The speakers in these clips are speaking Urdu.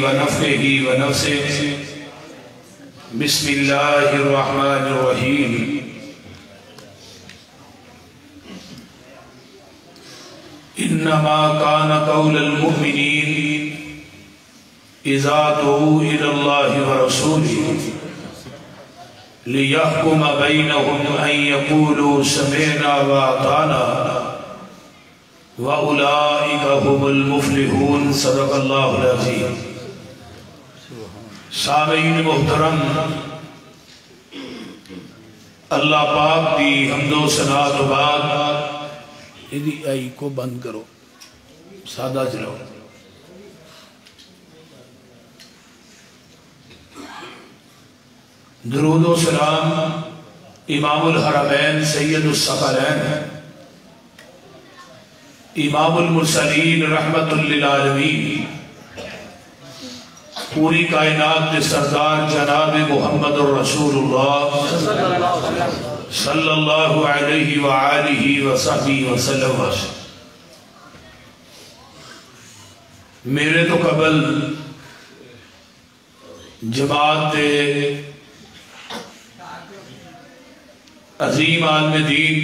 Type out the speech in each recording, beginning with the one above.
ونفخه ونفثه بسم الله الرحمن الرحيم إنما كان قول المؤمنين إذا دعوا إلى الله ورسوله ليحكم بينهم أن يقولوا سمعنا وأطعنا وأولئك هم المفلحون صدق الله العظيم. سامعین محترم، اللہ پاک دی حمد و ثنا تو بعد ادھی آئی کو بند کرو، سادہ چلاؤ. درود و سلام امام الحرمین سید الثقلین امام المرسلین رحمت للعالمین پوری کائنات کے سردار جناب محمد الرسول اللہ صلی اللہ علیہ وآلہ وصحبہ وسلم. میرے تو قبل جماعت عظیم عالم دین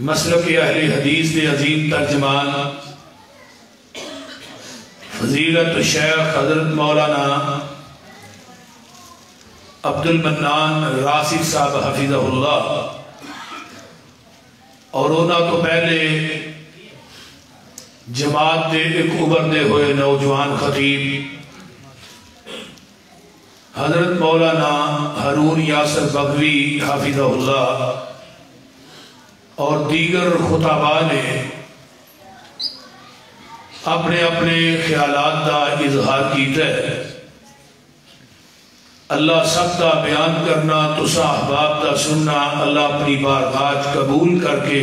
مسلک اہل حدیث دے عظیم ترجمان فضیلت شیخ حضرت مولانا عبد المنان راسف صاحب حفظہ اللہ اور اونا تو پہلے جماعت دے ایک ابھردے ہوئے نوجوان خطیب حضرت مولانا ہارون یاسر بغوی حافظہ اللہ اور دیگر خطباء نے اپنے اپنے خیالات دا اظہار کیتا ہے. اللہ سب دا بیان کرنا تسا احباب دا سننا اللہ اپنی بارگاہ قبول کر کے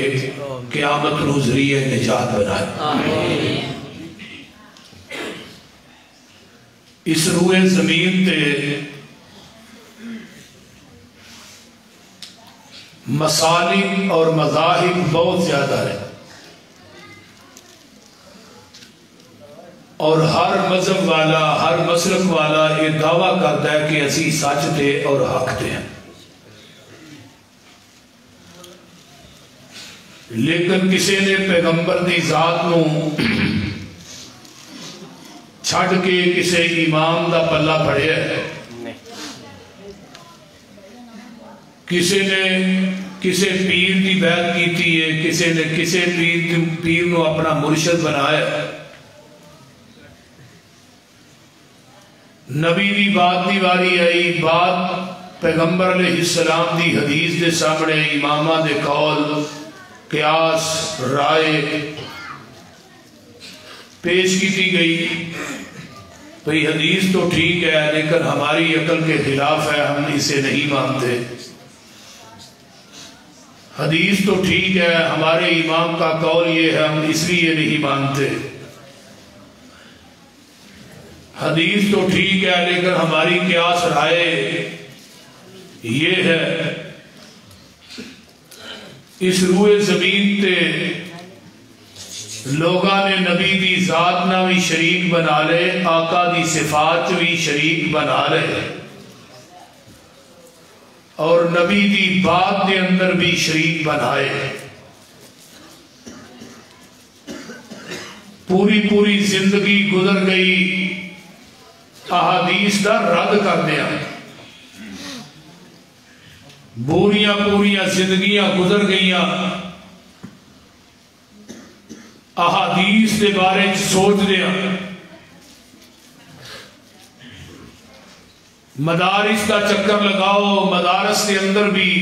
قیامت نو ذریعہ نجات بنائے. اس روئے زمین تے مسالک اور مذاہب بہت زیادہ ہے اور ہر مذہب والا ہر مسلک والا یہ دعویٰ کرتا ہے کہ اسی سچ تے اور حق تے ہیں، لیکن کسی نے پیغمبر دی ذات نو چھڑ کے کسی امام دا پلہ پڑھیا ہے، کسی نے کسی پیر دی بیعت کیتی ہے، کسی نے کسی پیر نو اپنا مرشد بنایا ہے. نبی دی بات دی واری آئی، بات پیغمبر علیہ السلام دی حدیث دے سامنے امامہ دے قول قیاس رائے پیش کی گئی. بھئی حدیث تو ٹھیک ہے لیکن ہماری عقل کے خلاف ہے، ہم اسے نہیں مانتے. حدیث تو ٹھیک ہے، ہمارے امام کا قول یہ ہے، ہم اس لیے نہیں مانتے. حدیث تو ٹھیک ہے لیکن ہماری قیاس رائے یہ ہے. اس روئے زمین تے لوگاں نے نبی دی ذات نہ بھی شریک بنا لے، آقا دی صفات بھی شریک بنا لے اور نبی دی بات دے اندر بھی شریک بنائے. پوری زندگی گزر گئی احادیث دا رد کر دیا، پوریاں زندگیاں گزر گئیاں احادیث دے بارے سوچ دیا. مدارس کا چکر لگاؤ، مدارس کے اندر بھی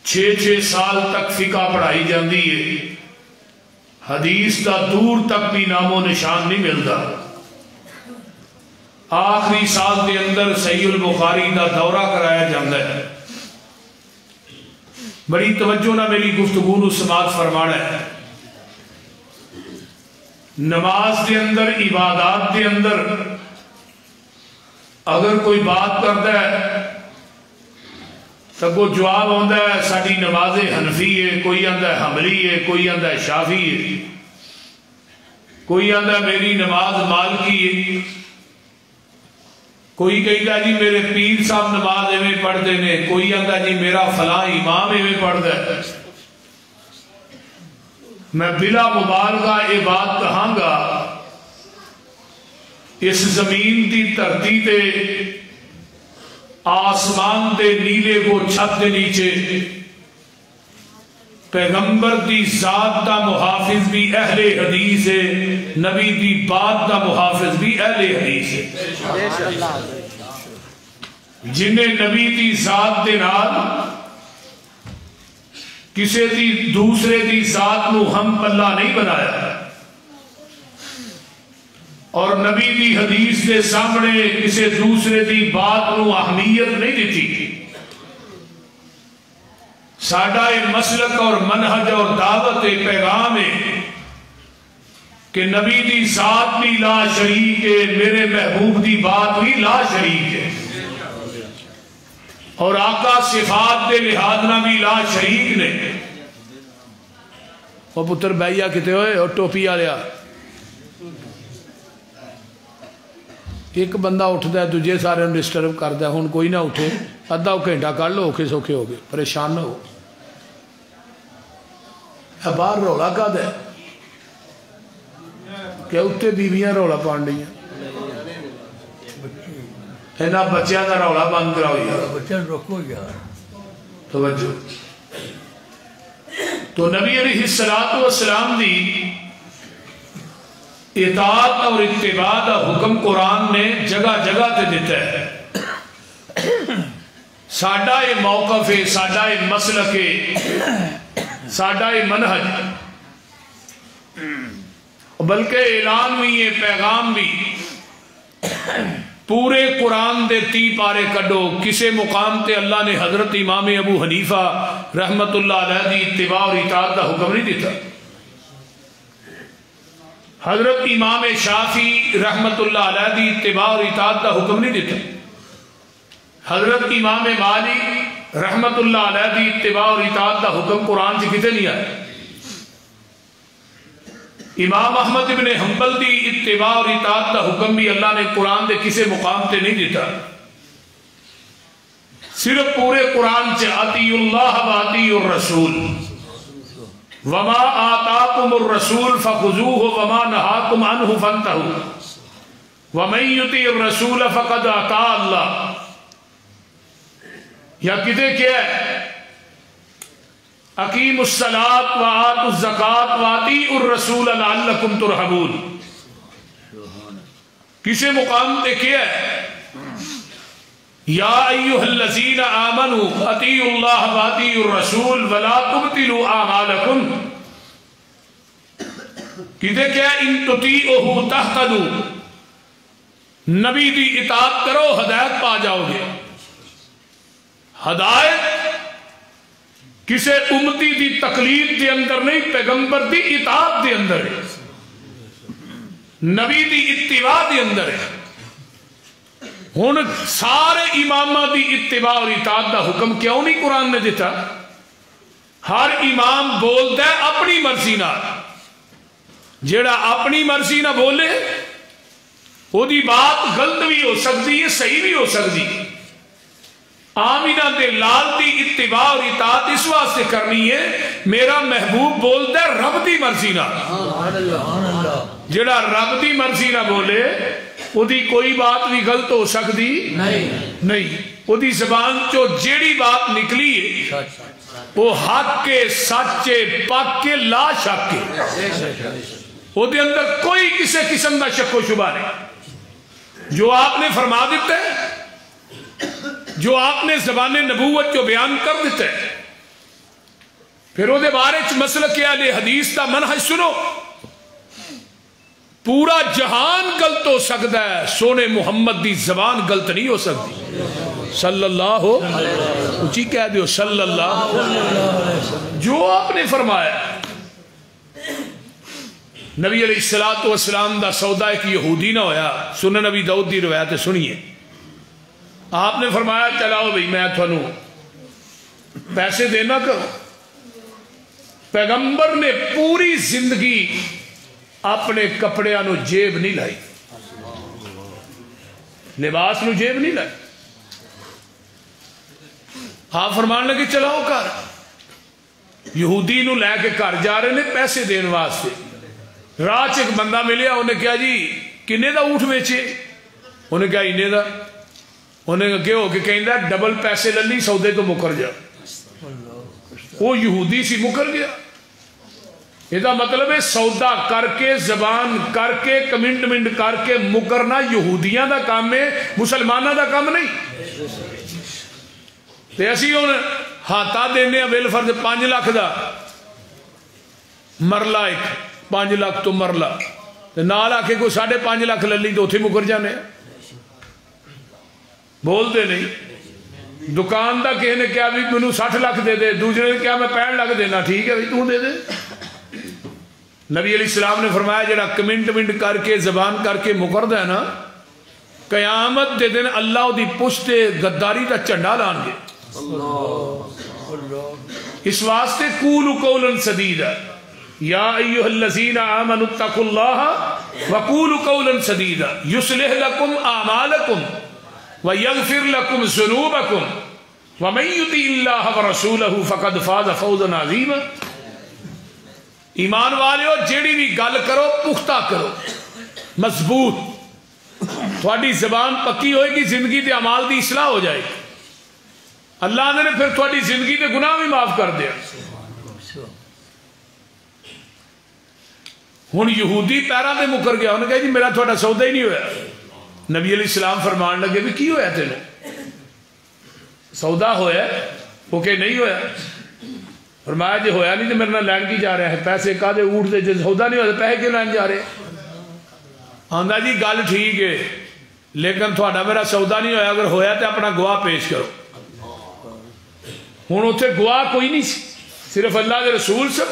6 سال تک فقہ پڑھائی جاندی ہے، حدیث دا دور تک بھی نام و نشان نہیں ملتا. آخری سال کے اندر صحیح البخاری دا دورہ کرایا جاندہ ہے. بڑی توجہ نہ میری گفتگو نو سماعت فرمانا ہے. نماز کے اندر عبادات کے اندر اگر کوئی بات کرتا ہے تو وہ جواب ہوتا ہے ساری نماز حنفی ہے، کوئی آتا ہے حنبلی ہے، کوئی آتا ہے شافعی ہے. کوئی آندا میری نماز مالکی ہے، کوئی کہتا جی میرے پیر صاحب نماز ایویں پڑھتے ہیں، کوئی آندا جی میرا فلاں امام ایویں پڑھتا ہے۔ میں بلا مبالغہ یہ بات کہاں گا، اس زمین دی دھرتی تے آسمان دے نیلے کو چھت دے نیچے پیغمبر دی ذات دا محافظ بھی اہل حدیث ہے، نبی دی بات دا محافظ بھی اہل حدیث ہے۔ جنہیں نبی دی ذات دے نال کسے دی دوسرے دی ذات نو ہم پلہ نہیں بنایا، اور نبی دی حدیث دے سامنے کسے دوسرے دی بات نو اہمیت نہیں دیتی۔ ساڈا یہ مسلک اور منہج اور دعوت پیغام ہے کہ نبی دی ذات بھی لا شریک ہے، میرے محبوب دی بات بھی لا شریک ہے، اور آقا صفات دے لحاظ نہ بھی لا شریک نے۔ وہ پتر بھائیا کتے ہوئے اور ٹوپی آ لیا، ایک بندہ اٹھتا ہے تجھے سارے ڈسٹرب کرتا ہے، ہوں کوئی نہ اٹھے، ادھا گھنٹہ کر لو، اوکھے سوکھے ہو گئے، پریشان نہ ہو۔ باہر رولا کا دے کہ اتنے بیویاں رولا پان رہی ہیں، اینا بچیاں کا رولا بند کراؤ یار، بچہ رکھو یار، توجہ۔ تو نبی علیہ السلام دی اطاعت اور اتباع دا حکم قرآن نے جگہ جگہ تے دیتا ہے۔ ساڈا یہ موقف ہے، ساڈا یہ مسلک ہے، ساڈا یہ منہج، بلکہ اعلان بھی ہے، پیغام بھی۔ پورے قرآن دے 30 پارے کڈو، کسے مقام تے اللہ نے حضرت امام ابو حنیفہ رحمت اللہ علیہ دی اتباع اور اطاعت دا حکم نہیں دیتا، حضرت امام شافعی رحمت اللہ علیہ دی اتباع اور اطاعت دا حکم نہیں دیتا، حضرت امام مالک رحمت اللہ علیہ دی اتباع اور اطاعت دا حکم قرآن سے کتے نہیں آئے، امام احمد ابن حنبل دی اتباع اور اطاعت دا حکم بھی اللہ نے قرآن دے کسے مقام تے نہیں دیتا۔ صرف پورے قرآن سے اطیعوا اللہ و اطیعوا الرسول وما آتاکم الرسول فخذوہ وما نہاکم عنہ فانتہوا ومن یطیع الرسول فقد اطاع اللہ۔ یا کتے کیا ہے اقیموا الصلاۃ وآتوا الزکاۃ واطیعوا الرسول لعلکم ترحمون، کسے مقام تے کیا ہے یا ایھا الذین آمنوا اطیعوا اللہ واطیعوا الرسول ولا تبطلوا اعمالکم، کتے کیا ہے ان تطیعوہ تہتدوا، نبی دی اطاعت کرو ہدایت پا جاؤ گے۔ ہدایت کسے امتی دی تقلید دے اندر نہیں، پیغمبر دی اطاعت دے اندر ہے، نبی دی اتباع دے اندر ہے۔ ہن سارے امامہ دی اتباع اور اطاعت دا حکم کیوں نہیں قرآن نے دیتا؟ ہر امام بولتا ہے اپنی مرضی نہ، جیڑا اپنی مرضی نہ بولے وہ دی بات غلط بھی ہو سکتی ہے، صحیح بھی ہو سکتی ہے۔ آمینہ دے لال دی اتباع اور اطاعت اس واسطے کرنی ہے میرا محبوب بولتا ہے رب دی مرضی نہ، جڑا رب دی مرضی نہ بولے وہ دی کوئی بات بھی غلط ہو سکتی نہیں، وہ دی زبان چو جیڑی بات نکلی ہے وہ حق کے، سچے، پاک کے، لا شک کے، وہ دے اندر کوئی کسی قسم دا شک و شبہ نہیں۔ جو آپ نے فرما دیتا ہے، جو آپ نے زبان نبوت جو بیان کر دیتا ہے، پھر وہ دے بارے مسلک اہل حدیث دا منہج سنو۔ پورا جہان غلط ہو سکتا ہے، سونے محمد دی زبان غلط نہیں ہو سکتی۔ صلی اللہ اچھی کہہ دیو صلی اللہ، جو آپ نے فرمایا۔ نبی علیہ السلام دا سودا ایک یہودی نہ ہویا، سنن نبی داؤد دی روایت سنیے، آپ نے فرمایا چلاؤ بھئی میں تھانوں پیسے دینا کرو۔ پیغمبر نے پوری زندگی اپنے کپڑیاں نو جیب نہیں لائی، لباس نو جیب نہیں لائی. آپ فرمان لگے چلاؤ گھر. یہودی نو لے کے گھر جا رہے نے پیسے دین واسطے. راہ چ ایک بندہ ملیا، انہیں کہا جی کنے دا اونٹ ویچے؟ انہیں کہا انے دا. انہیں اگے ہو کے کہندا ڈبل پیسے للی سودے تو مکر جا. وہ یہودی سی مکر گیا. یہ مطلب ہے سودا کر کے زبان کر کے کمنٹمنٹ کر کے مکرنا یہودیاں دا کام ہے، مسلمانوں دا کام نہیں. تے اسی ہن ہاتھا دینے بل فرض 5 لاکھ دا مرلہ، ایک 5 لاکھ تو مرلہ تے نال آ کے کوئی 5.5 لاکھ للی تو اتنے مکر جانے. بولتے نہیں. دکان دا کسی نے کیا بھی مینوں 60 لاکھ دے دے، دوسرے نے کیا میں 65 لاکھ دینا، ٹھیک ہے بھی تو دے دے. نبی علیہ السلام نے فرمایا جڑا کمنٹمنٹ کر کے زبان کر کے مکردا ہے نا، قیامت دے دن اللہ دی پشت غداری دا جھنڈا لان گے. اس واسطے قولوا قولا سدیدا یا ایھا الذین آمنوا اتقوا اللہ وقولوا قولا سدیدا یصلح لکم اعمالکم ویغفر لکم ذنوبکم ومن یطع اللہ ورسولہ فقد فاز فوزا عظیما. ایمان والے ہو جیڑی بھی گل کرو پختہ کرو، مضبوط. تھوڑی زبان پکی ہوئے گی، زندگی دے اعمال دی اصلاح ہو جائے گی. اللہ نے پھر تھوڑی زندگی دے گناہ بھی معاف کر دیا. ہن یہودی پیراں تے مکر گیا. انہوں نے کہا جی میرا تھوڑا سودا ہی نہیں ہویا. نبی علیہ السلام فرمان لگے بھی کی ہویا تینوں؟ سودا ہویا؟ وہ کہ نہیں ہویا. فرمایا جی ہویا نہیں تو میرے نال لین کی جا رہا ہے؟ پیسے کا دے اونٹ دے، جب سودا نہیں ہوتا پیسے کیوں لین جا رہے؟ آندا جی گل ٹھیک ہے لیکن تھوڑا میرا سودا نہیں ہویا، اگر ہویا تو اپنا گواہ پیش کرو. ہوں اتنے گواہ کوئی نہیں سی، صرف اللہ کے رسول سب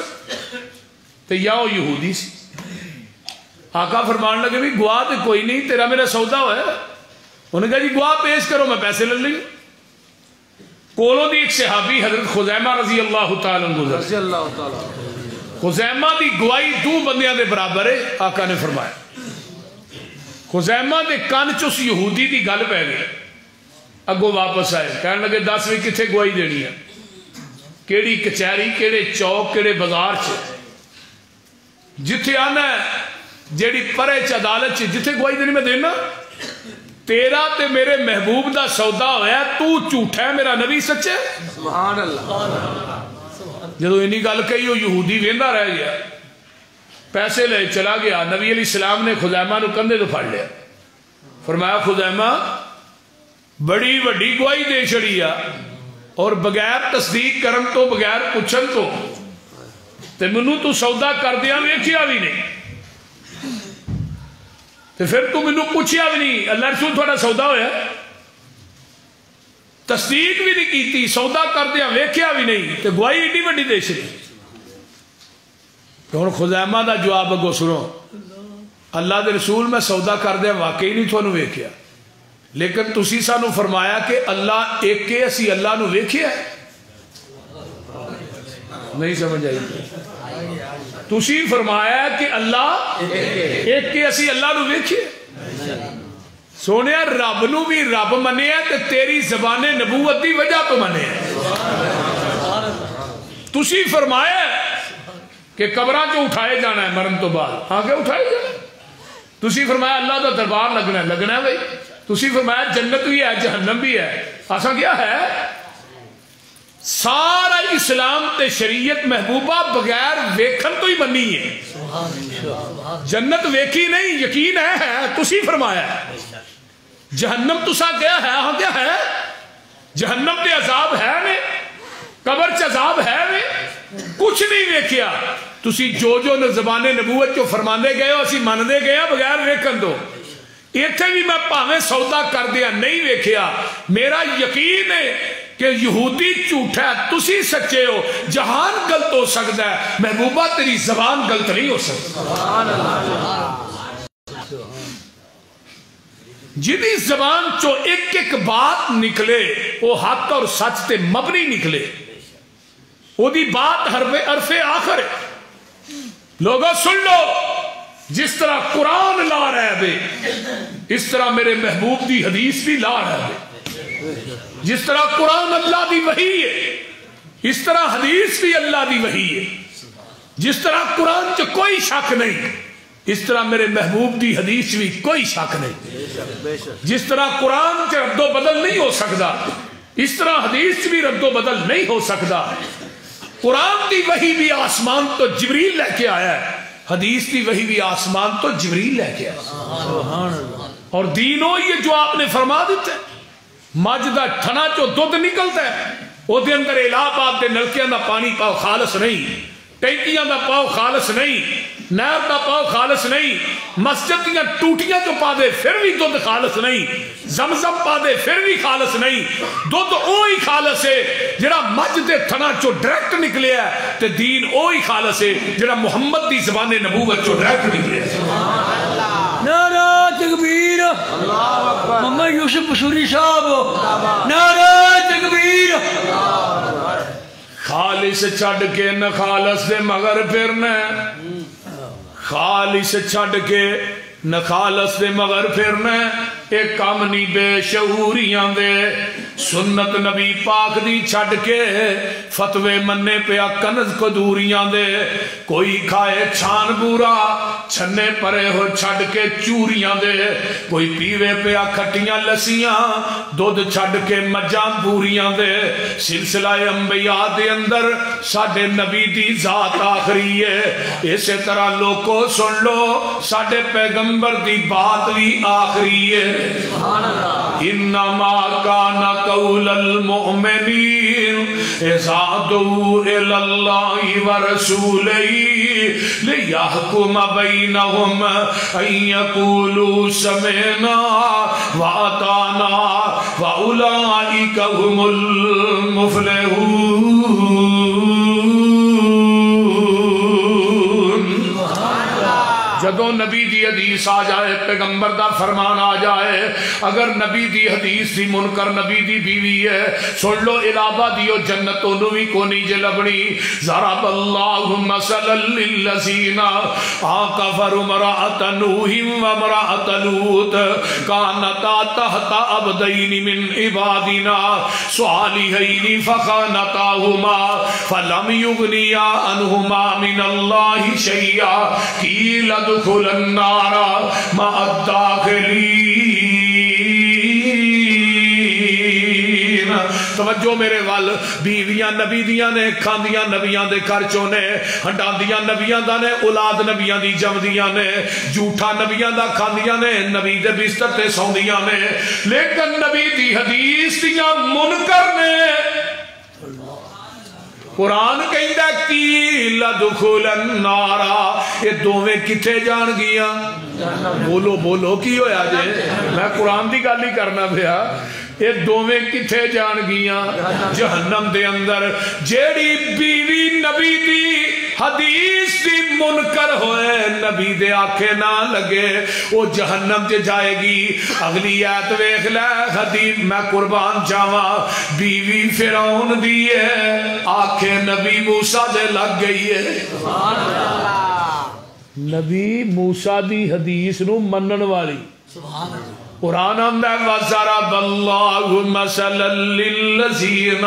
تے یا وہ یہودی سی. آقا فرمان لگے بھی گواہ تو کوئی نہیں، تیرا میرا سودا ہوا. انہوں نے کہا جی گواہ پیش کرو میں پیسے لے لیں. کولوں دی ایک صحابی حضرت خزیمہ رضی اللہ تعالیٰ عنہ، خزیمہ دی گواہی 2 بندیاں دے برابر ہے. آقا نے فرمایا خزیمہ دے کان چ یہودی دی گل پہ گئی. اگوں واپس آئے کہنے لگے 10 بھی کتنے گواہی دینی ہے؟ کیڑی کچہری، کیڑے چوک، کیڑے بازار چ جتھے آنا ہے جیڑی پرے چ عدالت چ جتھے گواہی دینی میں دینا. تیرا تے میرے محبوب دا سودا ہویا، تو جھوٹا ہے، میرا نبی سچے. سبحان اللہ. جدو انی گل کہی وہ یہودی ویندا رہ گیا، پیسے لے چلا گیا. نبی علیہ السلام نے خزیمہ نو کندھے تو پھڑ لیا. فرمایا خزیمہ بڑی وڈی گواہی دے چھڑی آ، اور بغیر تصدیق کرن تو بغیر پوچھن تو تے منو تو سودا کر دیا ویکھیا بھی نہیں، تے پھر تو منو پوچھیا بھی نہیں. اللہ رسول تھوڑا سودا ہویا، تصدیق بھی نہیں کیتی، سودا کر دیا ویکھیا بھی نہیں، تے گواہی ایڈی وڈی دے چھڑی. ہن خزیمہ دا جواب اگو سنو. اللہ دے رسول میں سودا کر دیا واقعی نہیں تھانوں ویکھیا، لیکن تسی سانو فرمایا کہ اللہ ایک کے، اسی اللہ نو ویکھیا ہے. نہیں سمجھ آئی؟ تسی فرمایا کہ اللہ ایک کے، اسی اللہ نو ویکھیا. سونے رب نو بھی رب منیا تے تیری زبان نبوت دی وجہ تو منیا. تسی فرمایا کہ قبراں جو اٹھائے جانا ہے مرن تو بعد، ہاں کہ اٹھائے جانا ہے. تسی فرمایا اللہ دا دربار لگنا ہے، لگنا ہے بھائی. تسی فرمایا جنت بھی ہے جہنم بھی ہے، ایسا کیا ہے؟ سارا اسلام تے شریعت محبوبہ بغیر ویکھن تو ہی بنی ہے. جنت ویکھی نہیں، یقین ہے تسی فرمایا. جہنم تسا گیا ہے، ہاں کیا ہے؟ جہنم تے عذاب ہے نے، قبر چ عذاب ہے نے، کچھ نہیں ویکھیا. تسی جو زبان نبوت جو فرماندے گئے ہو اسی ماندے گئے ہیں بغیر ویکھن تو. ایتھے بھی میں پاویں سودا کر دیا نہیں ویکھیا، میرا یقین ہے کہ یہودی جھوٹا ہے، تسی سچے ہو. جہان غلط ہو سکتا ہے، محبوبہ تیری زبان غلط نہیں ہو سکتی. جدی زبان چو ایک ایک بات نکلے وہ حق اور سچ تے مبنی نکلے، وہ دی بات حرف آخر ہے. لوگوں سن لو، جس طرح قرآن لا رہے دے اس طرح میرے محبوب دی حدیث بھی لا رہے دے. جس طرح قرآن اللہ دی وحی ہے اس طرح حدیث بھی اللہ دی وحی ہے. جس طرح قرآن چ کوئی شک نہیں اس طرح میرے محبوب دی حدیث بھی کوئی شک نہیں. جس طرح قرآن چ رد و بدل نہیں ہو سکتا اس طرح حدیث بھی رد و بدل نہیں ہو سکتا. قرآن دی وحی بھی آسمان تو جبریل لے کے آیا ہے, حدیث دی وحی بھی آسمان تو جبریل لے کے آیا. اور دینوں یہ جو آپ نے فرما دیتے مجھ دا تھنا چو دودھ نکلتا ہے وہ دے اندر الہ آباد دے نلکیاں دا پانی پاؤ خالص نہیں, ٹینکیاں دا پاؤ خالص نہیں, نہر دا پاؤ خالص نہیں, مسجد دیاں ٹوٹیاں جو پا دے پھر بھی دودھ خالص نہیں, زمزم پا دے پھر بھی خالص نہیں. دودھ اوہی خالص ہے جڑا مجھ دے تھنا چو ڈائریکٹ نکلے ہے تے دین اوہی خالص ہے جڑا محمد دی زبان نبوت چو ڈائریکٹ نکلے ہے. نعرہ تکبیر محمد یوسف بصوری صاحب, نعرہ تکبیر. خالص چھڑ کے نہ خالص دے مگر پھرنا, خالص چھڑ کے نہ خالص دے مگر پھرنا, ایک کام نہیں بے شعوریاں دے. سنت نبی پاک دی چھڑ کے فتوے مننے پیا کنز قدوریاں دے. کوئی کھائے چھان بورا چھنے پرے ہو چھڑ کے چوریاں دے. کوئی پیوے پیا کھٹیاں لسیاں دودھ چھڑ کے مجاں بوریاں دے. سلسلہ انبیاء دے اندر ساڑھے نبی دی ذات آخری ہے. اسی طرح لوگوں سن لو ساڑھے پیغمبر دی بات بھی آخری ہے. انما کان قول المؤمنین اذا دعوا الی اللہ ورسولہ لیحکم بینہم ان یقولوا سمعنا واطعنا واولئک هم المفلحون. جدو نبی دی حدیث آ جائے پیغمبر دا فرمان آ جائے, اگر نبی دی حدیث دی منکر نبی دی بیوی ہے سن لو علاوہ دیو جنتوں نوی کو نیجے لبنی. ضرب اللہ مثلا للذین کفروا امرأۃ نوح وامرأۃ لوط کانتا تحت عبدین من عبادنا صالحین فخانتاہما فلم یغنیا عنہما من اللہ شیئا قیل ادخل النار مع الداخلین. توجہ میرے وال, بیویاں نبی دیاں نے کھاندیاں نبیاں دے کر چونے, ہنڈاندیاں نبیاں دا نے اولاد نبیاں دی جمدیاں نے, جھوٹا نبیاں دا کھاندیاں نے نبی دے بستر تے سوندیاں نے, لیکن نبی دی حدیث دیاں منکر نے. قرآن کہندہ کی لدخل النار, یہ دوویں کتھے جان گیا؟ بولو بولو کی ہویا جے, میں قرآن دی گالی کرنا پیا. یہ دوویں کتھے جان گیا؟ جہنم دے اندر. جیڑی بیوی نبی دی حدیث دی منکر ہوئے نبی دے آنکھیں نہ لگے وہ جہنم تے جائے گی. اگلی آیت ویکھ لے حدیث میں قربان جاواں بیوی فرعون دی ہے آنکھیں نبی موسیٰ دے لگ گئی ہے. سبحان اللہ. نبی موسیٰ دی حدیث نو منن والی. سبحان اللہ. قرآن اندہ وَضَرَبَ اللَّهُ مَثَلًا لِلَّذِينَ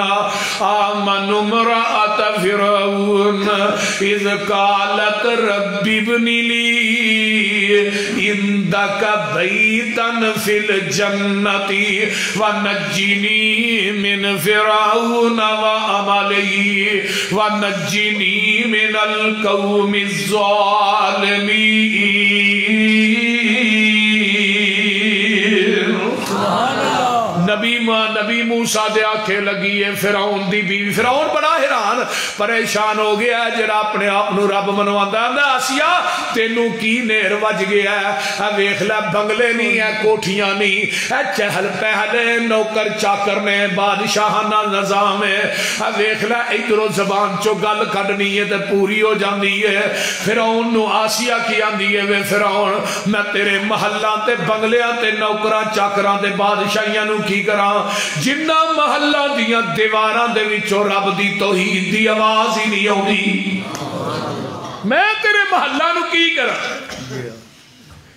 آمَنُوا امْرَأَتَ فِرْعَوْنَ إِذْ قَالَتْ رَبِّ ابْنِ لِي عِندَكَ بَيْتًا فِي الْجَنَّةِ وَنَجِّنِي مِنْ فِرْعَوْنَ وَعَمَلِهِ وَنَجِّنِي مِنَ الْقَوْمِ الظَّالِمِينَ. نبی موسیٰ دے آنکھیں لگی ہے فرعون دی بیوی. فرعون بڑا حیران پریشان ہو گیا ہے جڑا اپنے آپ نو رب منواندا ہے. آسیہ تینوں کی نیر وج گیا ہے؟ ویکھ لے بنگلے نہیں ہے, کوٹھیاں نہیں ہے, چہل پہلے نوکر چاکر نے, بادشاہانہ نظام ہے. ویکھ لے ادھروں زبان چو گل کڈنی ہے تے پوری ہو جاندی ہے. فرعون نو آسیہ کی آندی ہے وے فرعون میں تیرے محلاں تے بنگلیاں تے نوکراں چاکراں تے بادشاہیاں نو کی کراں جنہ محلہ دیاں دیواراں دے وچوں رب دی توحید دی آواز ہی نہیں آؤندی, میں تیرے محلہ نو کی کراں.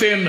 3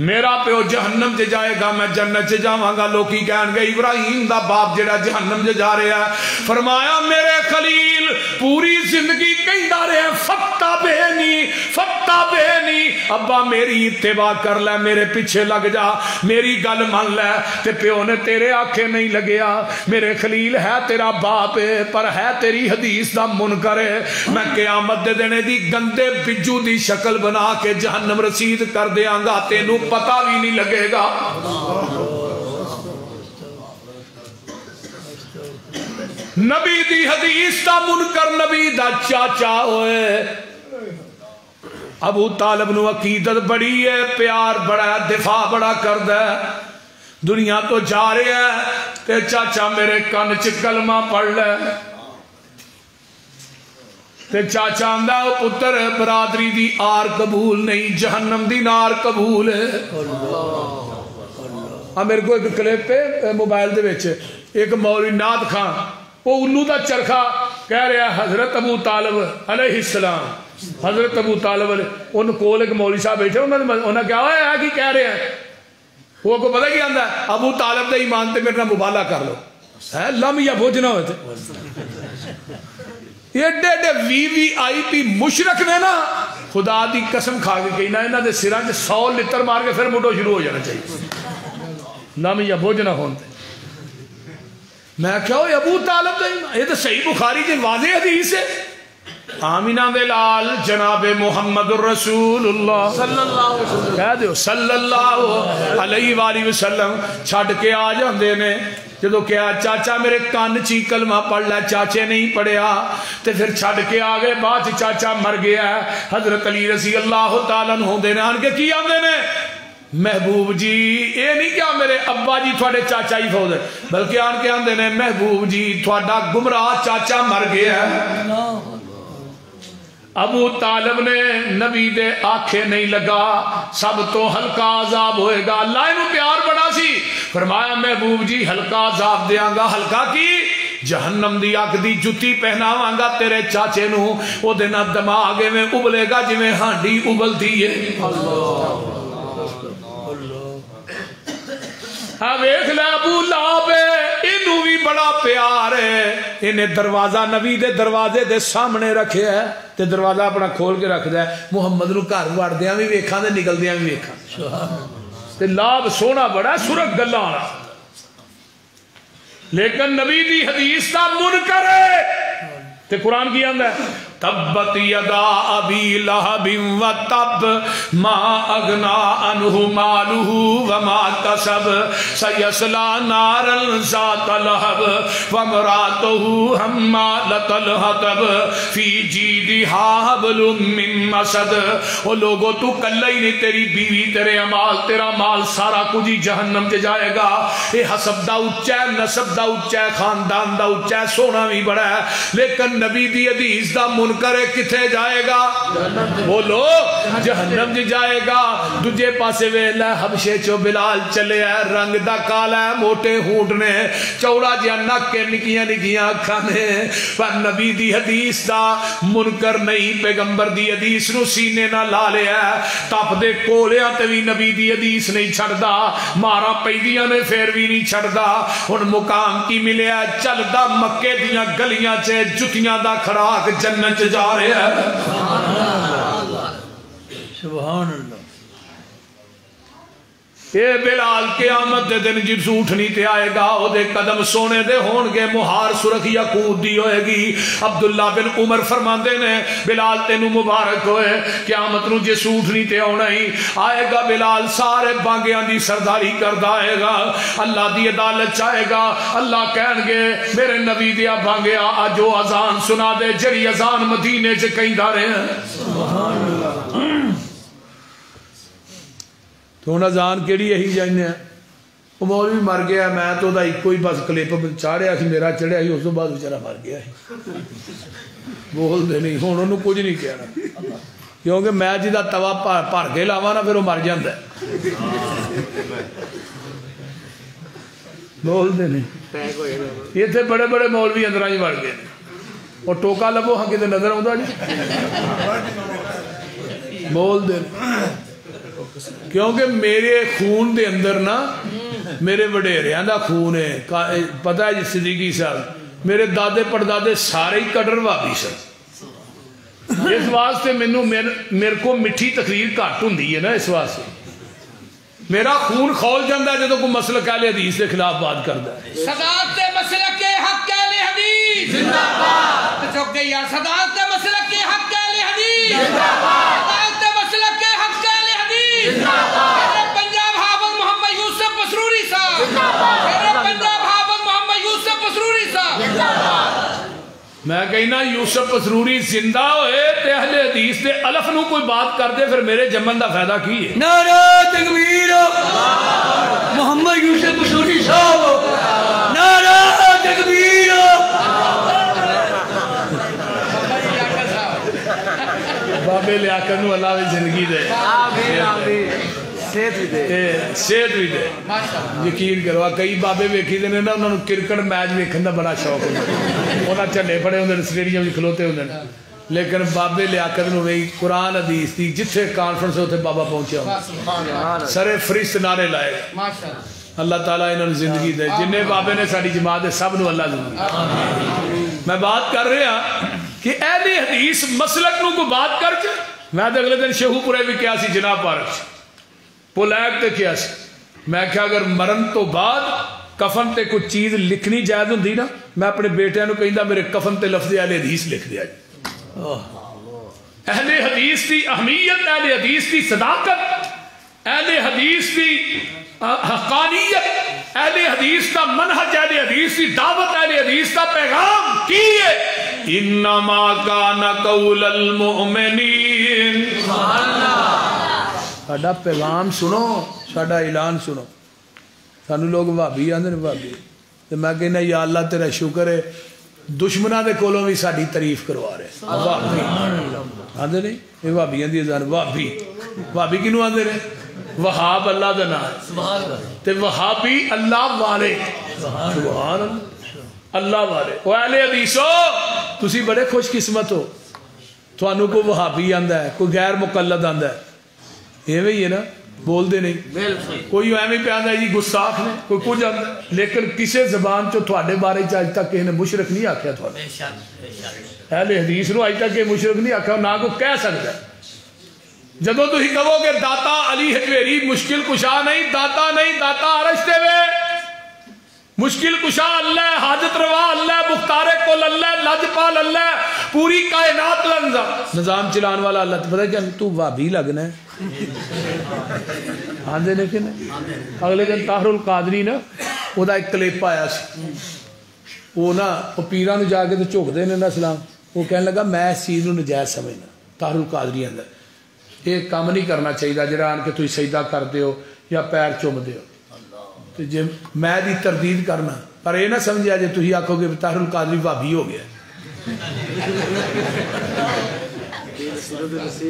میرا پیو جہنم چ جائے گا میں جنت چ جاواں گا لوکی کہن گے ابراہیم دا باپ جڑا جہنم چ جا رہا ہے فرمایا میرے خلیل پوری زندگی کہندا رہا فتح بہنی ابا میری اتباع کر لے میرے پیچھے لگ جا میری گل مان لے تے پیو نے تیرے آکھے نہیں لگیا میرے خلیل ہے تیرا باپ پر ہے تیری حدیث دا منکر ہے میں قیامت دے دینے دی گندے بجو دی شکل بنا کے جہنم رسید کر دیاں گا تینوں پتہ بھی نہیں لگے گا نبی دی حدیث دا منکر نبی دا چاچا ہوئے ابو طالب نو عقیدت بڑی ہے پیار بڑا ہے دفاع بڑا کردہ ہے دنیا تو جا رہے ہیں تے چاچا میرے کن چ کلمہ پڑھ لے تے چاچا آندا پتر برادری دی آر قبول نہیں جہنم دی نار قبول ہے میرے کو ایک کلپ پہ موبائل دے وچ ایک مولوی نعت خان وہ الو دا چرخا کہہ رہا ہے حضرت ابو طالب علیہ السلام حضرت ابو طالب ان کول ایک مولوی صاحب بیٹھے انہوں نے کیا ہے کہ کہہ رہے ہیں وہ کو پتہ کیا آندا ہے ابو طالب دے ایمان تے میرے نال مبالغہ کر لو ہے لم یا بوجھ نہ ہوتے ایڈے ایڈے وی آئی پی مشرک نے نا خدا دی قسم کھا کے کہنا انہاں دے سراں چ 100 لتر مار کے پھر مڈو شروع ہو جانا چاہیے لم یا بوجھ نہ ہون تے میں کہا ابو طالب دے یہ تو صحیح بخاری جی واضح حدیث ہے آمینہ دلال جناب محمد الرسول اللہ صلی اللہ علیہ وسلم کہہ دیو صلی اللہ علیہ وآلہ وسلم چھڑ کے آ جاندے نے جدو کیا چاچا میرے کان چی کلمہ پڑھ لے چاچے نہیں پڑھیا تے پھر چھڑ کے آگے بعد چاچا مر گیا ہے حضرت علی رضی اللہ تعالیٰ عنہ دینے آن کے کی آندے نے محبوب جی اے نہیں کیا میرے ابا جی تھوڑے چاچا ہی فوت ہے بلکہ آن کے آندے نے محبوب جی تھوڑا گمراہ چاچا مر گیا ہے ابو طالب نے نبی دے آنکھیں نہیں لگا سب تو ہلکا عذاب ہوئے گا اللہ انہوں پیار بڑا سی فرمایا محبوب جی ہلکا عذاب دیاں گا ہلکا کی جہنم دی اگ دی جتی پہناواں گا تیرے چاچے نو او دینا دماغے میں ابلے گا جی میں ہانڈی ابل دیئے اللہ ہاں ویکھ لے ابو لہب انہوں بھی بڑا پیار ہے انہیں دروازہ نبی دے دروازے دے سامنے رکھے ہے تے دروازہ اپنا کھول کے رکھ دے محمد نو گھر وڑ دیاں بھی ویکھاں تے نکل دیاں بھی ویکھاں تے لہب سونا بڑا سرخ گلاں والا لیکن نبی دی حدیث دا منکر ہے تے قرآن کی آندا ہے تبت یدا ابی لہب وتب ما اغنا عنہ مالہ وما کسب سیصلی نارا ذات لہب وامرأتہ حمالۃ الحطب فی جیدہا حبل من مسد او لوگو تو کلہ ہی نہیں تیری بیوی تیرے عمال تیرا مال سارا کچھ ہی جہنم تے جائے گا اے حسب دا اچا ہے نسب دا اچا ہے خاندان دا اچا ہے سونا بھی بڑا ہے لیکن نبی دی حدیث دا منکر کتھے جائے گا بولو جہنم جی جائے گا دجے پاسے ویلہ حبشے چو بلال چلے ہے رنگ دا کالا ہے موٹے ہونٹ نے چوڑا جیا نک کے نکیاں نکیاں کھانے پر نبی دی حدیث دا منکر نہیں پیغمبر دی حدیث نو سینے نہ لا لے ہے تپ دے کولیاں تے بھی نبی دی حدیث نہیں چھڑ دا مارا پیدیاں نے پھر بھی نہیں چھڑ دا ان مقام کی ملے ہے چل دا مکے دیاں گلیاں چے جتیاں دا کھڑاک جنت جا رہے ہیں سبحان اللہ اے بلال قیامت دے دن جس اٹھنی تے آئے گا او دے قدم سونے دے ہون گے مہار سرخ یاقوت دی ہوئے گی عبداللہ بن عمر فرماندے نے بلال تینو مبارک ہوئے قیامت نو جس اٹھنی تے ہونا ہی آئے گا بلال سارے بانگیاں دی سرداری کردہ آئے گا اللہ دی عدالت چاہے گا اللہ کہن گے میرے نبی دیا بانگیا آجو اذان سنا دے جری اذان مدینے چے کہیں دارے ہیں سبحان اللہ تو انہاں اذان کیڑی یہی جائنے ہیں وہ مولوی مر گیا میں تو دا ایک کوئی بس کلپ چاڑیا سی میرا چڑھیا ہی اس تو بعد بیچارہ مر گیا ہے بول دے نہیں ہوں انہوں کچھ نہیں کہنا کیونکہ میں جی دا توا پھر کے لاواں نا پھر وہ مر جاندا ہے بول دے نہیں یہ تھے بڑے بڑے مولوی اندر ہی مر گئے اور ٹوکا لبو ہاں کتے نظر آؤں جی بول دے کیونکہ میرے خون دے اندر نا میرے وڈیریاں دا خون ہے. پتہ ہے جی صدیقی صاحب میرے دادے پردادے سارے ہی کڈر وہابی سن. اس واسطے میرے کو مٹھی تقریر گھٹ ہوندی ہے نا. اس واسطے میرا خون کھول جاتا ہے جدو کوئی مسلک اہل حدیث کے خلاف بات کرتا ہے. صداقت مسلک حق اہل حدیث زندہ باد. چوک گئی یار. صداقت مسلک حق اہل حدیث زندہ باد. صداقت مسلک حق اہل حدیث زندہ باد. پنجاب حافظ محمد یوسف مسروری صاحب زندہ باد. پنجاب حافظ محمد یوسف مسروری صاحب زندہ باد. میں کہنا یوسف مسروری زندہ ہوئے تے اہل حدیث دے الف نو کوئی بات کر دے پھر میرے جمن دا فائدہ کی ہے. نعرہ تکبیر محمد یوسف مسروری صاحب. نعرہ تکبیر. بابے لیاقت نو اللہ بھی زندگی دے صحت بھی دے. یقین کرو کئی بابے ویکھی دے نے نا انہوں نے کرکٹ میچ ویکھن دا بڑا شوق ہوتا انہاں چلے پڑے ہوندے سٹیڈیم وچ کھلوتے ہوندے لیکن بابے لیاقت نو وہی قرآن حدیث دی جتھے کانفرنس ہوتے بابا پہنچیا ہوں سرے فرشت نعرے لائے. اللہ تعالیٰ انہوں نے زندگی دے. جنہیں بابے نے ساری جماعت ہے سب نو اللہ زندگی. میں بات کر رہا کہ اہل حدیث مسلک نو کو بات کر کے میں اگلے دن شہو پورے بھی کیا سی جناب پارک پولیک تے کیا سی. میں کہا اگر مرن تو بعد کفن تے کوئی چیز لکھنی جائز ہوندی نا میں اپنے بیٹے نو کہندا میرے کفن تے لفظ اہل حدیث لکھ دیا. اہل حدیث کی اہمیت, اہل حدیث کی صداقت, اہل حدیث کی حقانیت, اہل حدیث کا منہج, اہل حدیث کی دعوت, اہل حدیث کا پیغام کی ہے. انما کان قول المؤمنین. ساڈا پیغام سنو, ساڈا اعلان سنو. سانو لوگ وہابی آندے نے وہابی تے میں کہنا یا اللہ تیرا شکر ہے دشمناں دے کولوں بھی ساڈی تعریف کروا رہے. وہابی آندے نہیں یہ وہابیاں دی ازان وہابی. وہابی کینوں آندے نے؟ وہاب اللہ دا نام تے وہابی اللہ والے. سبحان اللہ والے. او اہل حدیثو تسی بڑے خوش قسمت ہو تھانوں کو وہابی آندا ہے کوئی غیر مقلد آندا ہے. ایویں ہی ہے نا بول دے نہیں کوئی ایویں پہ آندا ہے جی گستاخ نے کوئی کچھ آندا ہے لیکن کسے زبان چو تھوڑے بارے چ اج تک کسی نے مشرک نہیں آکھیا. تھوڑے اہل حدیث نو اج تک کہ مشرک نہیں آکھیا نہ کو کہہ سکتا. جدو تسی کہو کہ داتا علی حجویری مشکل کشا نہیں, داتا نہیں, داتا عرش تے وے مشکل کشا اللہ, حاجت روا اللہ, مختار کل اللہ, لجپال اللہ, پوری کائنات کا نظام چلان والا اللہ. پتہ کیا تو وہابی لگنا ہے آندے نے کہ نہیں. اگلے دن طاہر القادری نا وہ دا ایک کلپ آیا سی وہ نا وہ پیراں نو جا کے تو جھکدے نے نا سلام. وہ کہنے لگا میں اس چیز نو نجائز سمجھنا. طاہر القادری اندر یہ کام نہیں کرنا چاہیے جڑا آن کے تسی سجدہ کردے ہو یا پیر چومدے ہو تو جی میں دی تردید کرنا پر یہ نہ سمجھا جی تھی آکھو گے طاہر القادری وہابی ہو گیا.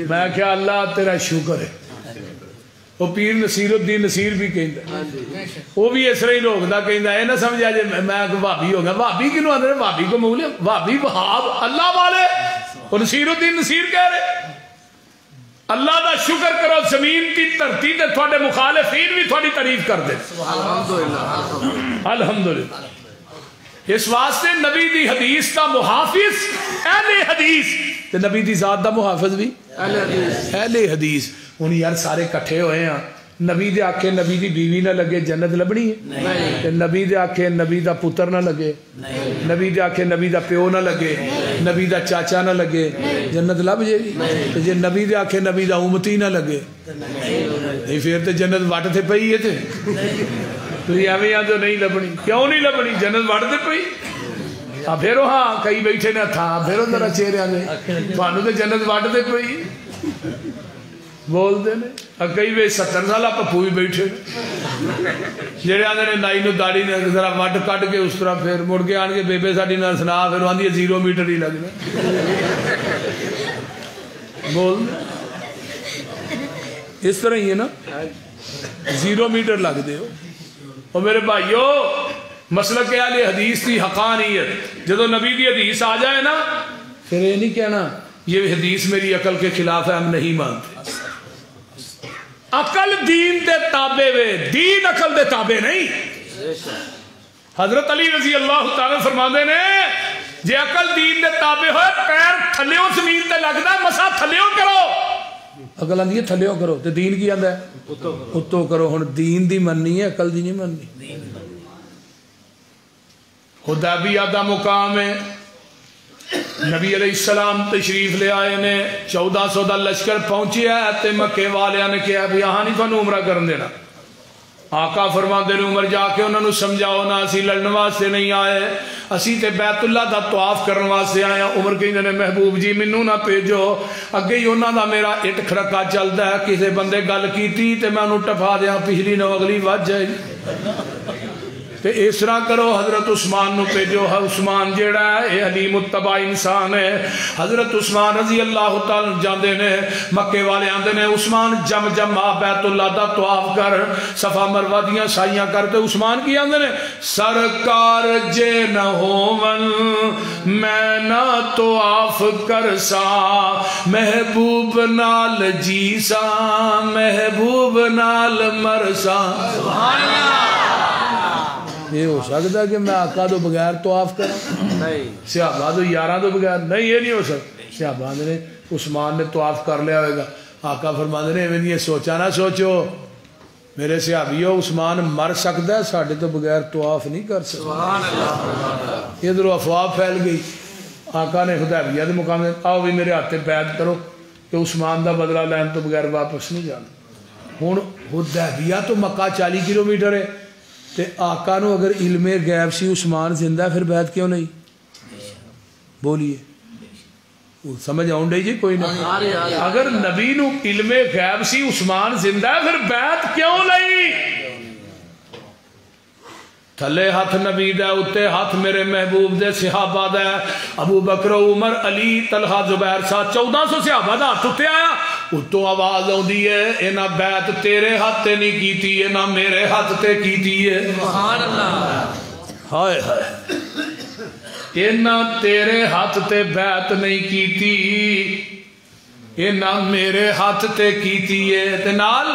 میں کہا اللہ تیرا شکر ہے. وہ پیر نصیر الدین نصیر بھی کہندا وہ بھی اس طرح ہی روکدا کہندا یہ نہ سمجھا جی میں وہابی ہو گیا. وہابی کنوں آندے وہابی کو مولے وہابی وہاب اللہ والے اور نصیر الدین نصیر کہہ رہے. اللہ دا شکر کرو زمین کی دھرتی تے تھوڑے مخالفین بھی تھوڑی تعریف کر دے. الحمدللہ. اس واسطے نبی دی حدیث دا محافظ اہل حدیث تے نبی دی ذات دا محافظ بھی اہل حدیث. ہن یار سارے کٹھے ہوئے ہیں نبی دے آکھے نبی دی بیوی نہ لگے جنت لبنی ہے, تے نبی دے آکھے نبی دا پتر نہ لگے, نبی دے آکھے نبی دا پیو نہ لگے, نبی دا چاچا نہ لگے جنت لب جائے گی. تے جے نبی دے آکھے نبی دا امتی نہ لگے نہیں پھر تے جنت وٹ تے پئی ہے. تے تسی ایویں آندے نہیں لبنی. کیوں نہیں لبنی؟ جنت وٹ تے پئی. پھر ہاں کئی بیٹھے نے تھا پھر ذرا چہرے دے تھانوں تے جنت وٹ تے پئی بول دے نے. کئی وے 70 سالہ پپو بھی بیٹھے جڑے آندے نے نائی نو داڑھی نے ذرا وڈ کٹ کے اس طرح پھر مڑ کے آن کے بیبے ساڈی نال سنا پھر آندی 0 میٹر ہی لگنا بول دے. اس طرح ہی ہے نا 0 میٹر لگ دے ہو. اور میرے بھائیو مسلک اہل حدیث کی حقانیت جدو نبی دی حدیث آ جائے نا پھر یہ نہیں کہنا یہ حدیث میری عقل کے خلاف ہے ہم نہیں مانتے. عقل دین دے تابع وے، دین عقل دے تابع نہیں. حضرت علی رضی اللہ تعالی فرماندے نے جے عقل دین دے تابع ہوئے پیر تھلیوں زمین تے لگدا مسا تھلیوں کرو. عقل آندی ہے تھلیوں کرو تے دین کی آندا ہے اتوں کرو. ہن دین دی مننی ہے عقل دی نہیں مننی. حدیبیہ دا مقام ہے، نبی علیہ السلام تشریف لے آئے نے، 1400 دا لشکر پہنچیا ہے تے مکے والیاں نے کہا بھی یہاں نہیں تھانوں عمرہ کرن دینا. آقا فرماندے نے عمر جا کے انہوں نے سمجھاؤ نا اسی لڑن واسطے نہیں آئے، اسی تے بیت اللہ دا طواف کرن واسطے آئے. عمر کہندے نے محبوب جی منوں نہ بھیجو، اگے ہی انہاں دا میرا اٹ کھڑکا چلدا ہے، کسے بندے گل کیتی تے میں انہوں ٹپا دیاں پچھلی نو اگلی وج جائے. تے اس طرح کرو حضرت عثمان نو بھیجو. عثمان جیڑا ہے اے حلیم الطبع انسان ہے. حضرت عثمان رضی اللہ تعالی جاندے نے، مکے والے آندے نے عثمان جم جم آ بیت اللہ دا طواف کر، صفا مروہ دیاں سائیاں کر. تے عثمان کی آندے نے سرکار جے نہ ہوون میں نہ طواف کر سا، محبوب نال جی سا محبوب نال مر سا. سبحان اللہ. یہ ہو سکتا کہ میں آقا تو بغیر طواف کروں؟ صحابہ تو یاراں تو بغیر نہیں، یہ نہیں ہو سکتا. صحابہ نے عثمان نے طواف کر لیا ہوئے گا. آقا فرماندے نے ایویں یہ سوچا نہ سوچو میرے صحابیو، عثمان مر سکتا ہے ساڈے تو بغیر طواف نہیں کر سکتا. ادھر افواہ پھیل گئی. آقا نے حدیبیہ دے مقام میں آؤ بھی میرے ہاتھ بیعت کرو کہ عثمان دا بدلہ لین تو بغیر واپس نہیں جانا. ہن حدیبیہ تو مکہ 40 کلومیٹر ہے تے آقا نو اگر علم غیب سی عثمان زندہ پھر بیعت کیوں نہیں؟ بولیے سمجھ آؤں ڈی جی کوئی نہیں. اگر نبی نو علم غیب سی عثمان زندہ پھر بیعت کیوں نہیں؟ تھلے ہاتھ نبی دا اتے ہاتھ میرے محبوب دے صحابہ دا، ابو بکر عمر علی طلحہ زبیر ساتھ 1400 صحابہ دا ہاتھ اتے آیا. اتوں آواز آندی ہے اینا بیعت تیرے ہاتھ تے نہیں کیتی، اینا میرے ہاتھ تے کیتی ہے. سبحان اللہ. ہائے ہائے. اینا تیرے ہاتھ تے بیعت نہیں کیتی، اینا میرے ہاتھ تے کیتی ہے. تے نال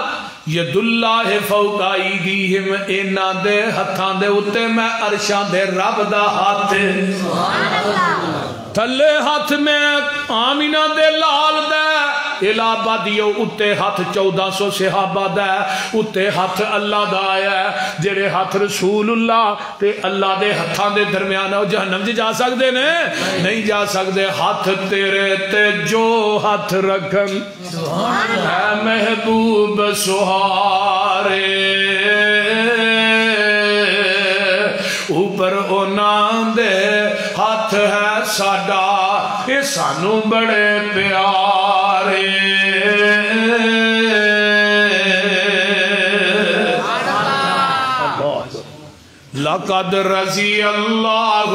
ید اللہ فوق ایدیہم، اینا دے ہتھاں دے اتے میں عرشاں دے رب دا ہاتھ. سبحان اللہ. تھلے ہاتھ میں آمینہ دے لال دے علاوہ دیو اتے ہاتھ 1400 صحابہ دا، اتے ہاتھ اللہ دا آیا ہے. جڑے ہاتھ رسول اللہ تے اللہ دے ہتھاں دے درمیان ہے جہنم جی جا سکتے نے نہیں جا سکتے. ہاتھ تیرے تے جو ہاتھ رکھن اے محبوب سہارے، اوپر انہاں دے ہاتھ ہے ساڈا، یہ سانو بڑے پیارے. لقد رضی اللہ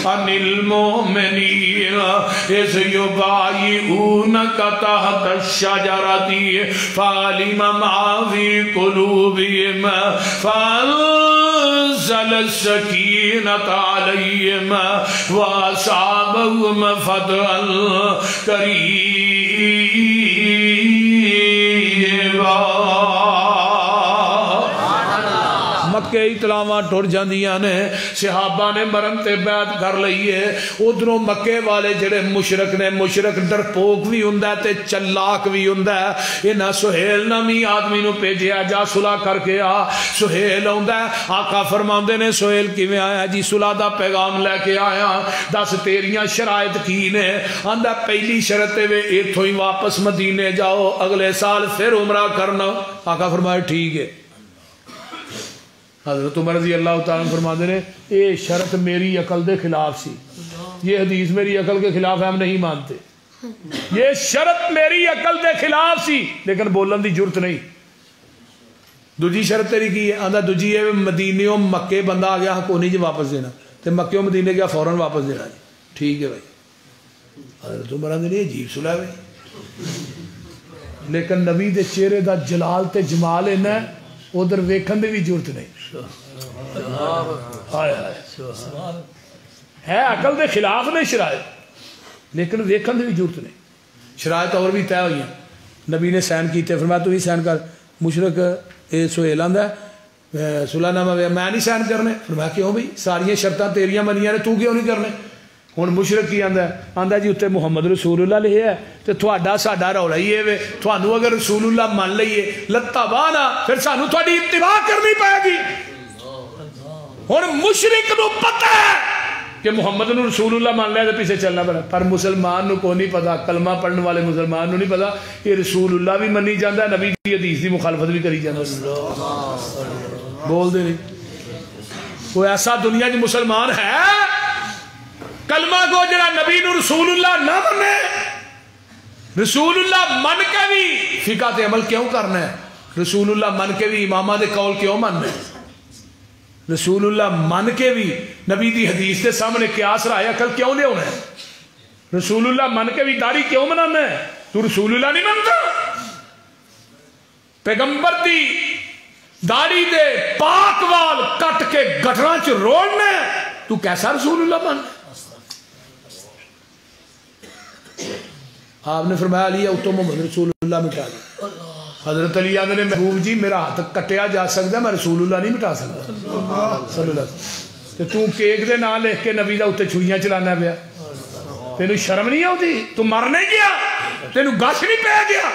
عن المؤمنین اذ یبایعونک تحت الشجرۃ فعلم ما فی قلوبہم فانزل السکینۃ علیہم واصابہم فتحا قریبا. مکے اطلاعاں ٹر جاندیاں نے، صحابہ نے مرن تے بیعت کر لئیے. ادھروں مکے والے جڑے مشرک نے، مشرک ڈرپوک بھی ہوندا ہے تے چلاک بھی ہوندا ہے. انہاں سہیل نامی آدمی نو بھیجیا جا صلح کر کے آ. سہیل آوندا ہے، آقا فرماندے نے سہیل کیویں آیا؟ جی صلح دا پیغام لے کے آیا. دس تیریاں شرائط کی نے؟ آندا پہلی شرط وے ایتھوں ہی واپس مدینے جاؤ، اگلے سال پھر عمرہ کرنا. آقا فرمایا ٹھیک ہے. حضرت عمر رضی اللہ تعالیٰ فرماتے ہیں یہ شرط میری عقل دے خلاف سی، یہ حدیث میری عقل کے خلاف ہے، ہم نہیں مانتے. یہ شرط میری عقل دے خلاف سی لیکن بولن دی جرت نہیں. دوجی شرط تیری کی ہے؟ آندہ دوجی ہے مدینیوں مکے بندہ آ گیا کو نہیں جی واپس دینا، تو مکیوں مدینے گیا فوراً واپس دینا. جی ٹھیک ہے بھائی. حضرت عمر نے یہ عجیب سلا ہے لیکن نبی دے چہرے دا جلال تے جمال ہے ادھر ویکھن دے بھی ضرورت نہیں. ہے عقل دے خلاف نے شرائط لیکن ویکھن دے بھی ضرورت نہیں. شرائط اور بھی طے ہوئی ہیں. نبی نے سین کیتے، فرمایا تو ہی سین کر. مشرک سہیل آندا صلح نامہ میں نہیں سائن کرنے. فرمایا کیوں بھائی ساری شرطاں تیریاں منیاں نے تو کیوں نہیں کرنے؟ ہوں مشرک کی آندا جی اتنے محمد رسول اللہ لکھا ہے تو تھوڑا ساڈا رولا ہی ہے تھانوں اگر رسول اللہ من لئیے لتا بانا پھر سانوں تھوڑی اتباع کرنی پائے گی. ہوں مشرک نو پتہ ہے کہ محمد رسول اللہ مان لیا تو پیچھے چلنا پڑا پر مسلمان نو کو نہیں پتا کلمہ پڑھنے والے مسلمان نو نہیں پتا یہ رسول اللہ بھی منی جاندہ ہے نبی دی حدیث دی مخالفت بھی کری جاندہ ہے. بول دے نہیں کوئی ایسا دنیا جو مسلمان ہے کلمہ کو جڑا نبی نو رسول اللہ نہ منے رسول اللہ من کے بھی فقہ تے عمل کیوں کرنا ہے رسول اللہ من کے بھی امامہ دے قول کیوں مننا ہے رسول اللہ من کے بھی نبی دی حدیث دے سامنے قیاس رائے عقل کیوں لے ہونا ہے رسول اللہ من کے بھی داڑھی کیوں منانا ہے تو رسول اللہ نہیں منتا پیغمبر دی داڑھی دے پاک وال کٹ کے گٹراں چ روڑنا ہے تو کیسا رسول اللہ من آپ نے فرمایا علی اتو محمد رسول اللہ مٹا دیا. حضرت علی آدھے نے محبوب جی میرا ہاتھ کٹیا جا سکتا ہے میں رسول اللہ نہیں مٹا سکتا صلی اللہ تو تو کیک دے نام لکھ کے نبی دا اتے چھوئیاں چلانا پیا تینوں شرم نہیں ہوتی تو مرنے گیا تینوں گش نہیں پہ گیا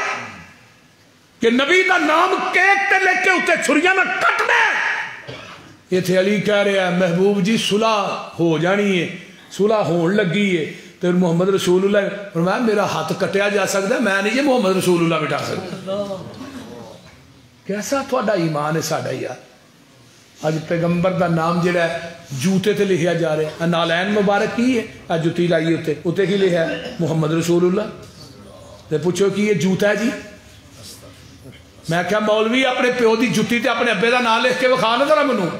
کہ نبی دا نام کیک تے لکھ کے اتے چھوئیاں میں کٹنا یہ تھے علی کہہ رہے ہیں محبوب جی صلح ہو جانی ہے صلح ہون لگی ہے تو محمد رسول اللہ فرمایا میرا ہاتھ کٹیا جا سکتا ہے میں نہیں یہ محمد رسول اللہ مٹا سکتا. کیسا تھوڑا ایمان ہے ساڑھا یار آج پیغمبر دا نام جڑا ہے جوتے تے لکھیا جا رہے ہیں نالین مبارک کی ہے آج جوتی لائی اتے کی لکھا ہے محمد رسول اللہ تے پوچھو کہ یہ جوتا ہے جی میں کہا مولوی اپنے پیو دی جوتی تے اپنے ابے دا نام لکھ کے وکھا نہ ذرا منوں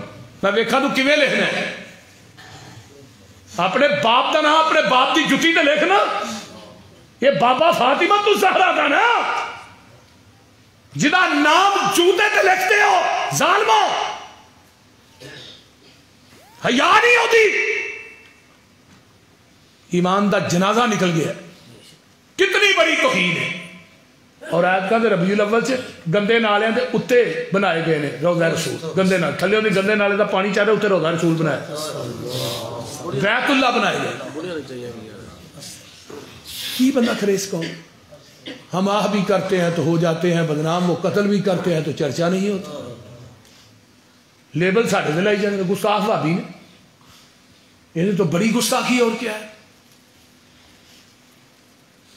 میں ویکھا تو کیویں لکھنا ہے اپنے باپ دا نام اپنے باپ دی جوتی تے لکھنا یہ بابا فاطمہ تو زہرا دا نا جدا نام جوتے تے لکھتے ہو ظالمو حیا نہیں ہوتی ایمان دا جنازہ نکل گیا کتنی بڑی توہین ہے. اور آیت کا ربیع الاول سے گندے نالے دے اتے بنائے گئے نے روضہ رسول گندے نالے تھلے ہوندی گندے نالے دا پانی چاہ رہے اتے روضہ رسول بنایا بیت اللہ بنائے گئے کی بندہ کرے اس کو ہم آہ بھی کرتے ہیں تو ہو جاتے ہیں بدنام وہ قتل بھی کرتے ہیں تو چرچا نہیں ہوتا لیبل ساڑھے دلائی جانے گستاخ بھابی نے انہیں تو بڑی گستاخی اور کیا ہے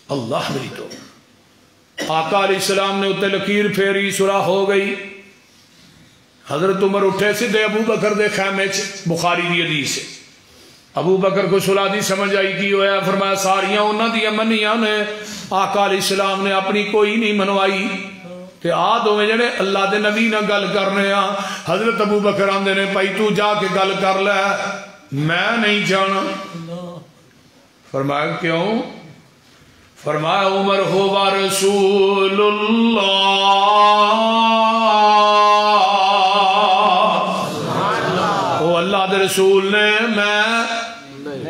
اللہ میری تو آقا علیہ السلام نے اتنے لکیر پھیری سرا ہو گئی حضرت عمر اٹھے سدھے ابو بکر دے خیمے بخاری دی حدیث سے ابو بکر کو صلح دی سمجھ آئی کی ہویا فرمایا ساریاں انہاں دی منیاں نے آقا علیہ السلام نے اپنی کوئی نہیں منوائی تے آ دو میں جنے اللہ دے نبی نہ گل کرنے ہاں حضرت ابو بکر آندے نے پائی تو جا کے گل کر لے میں نہیں جانا فرمایا کیوں فرمایا عمر ہوا رسول اللہ او اللہ دے رسول نے میں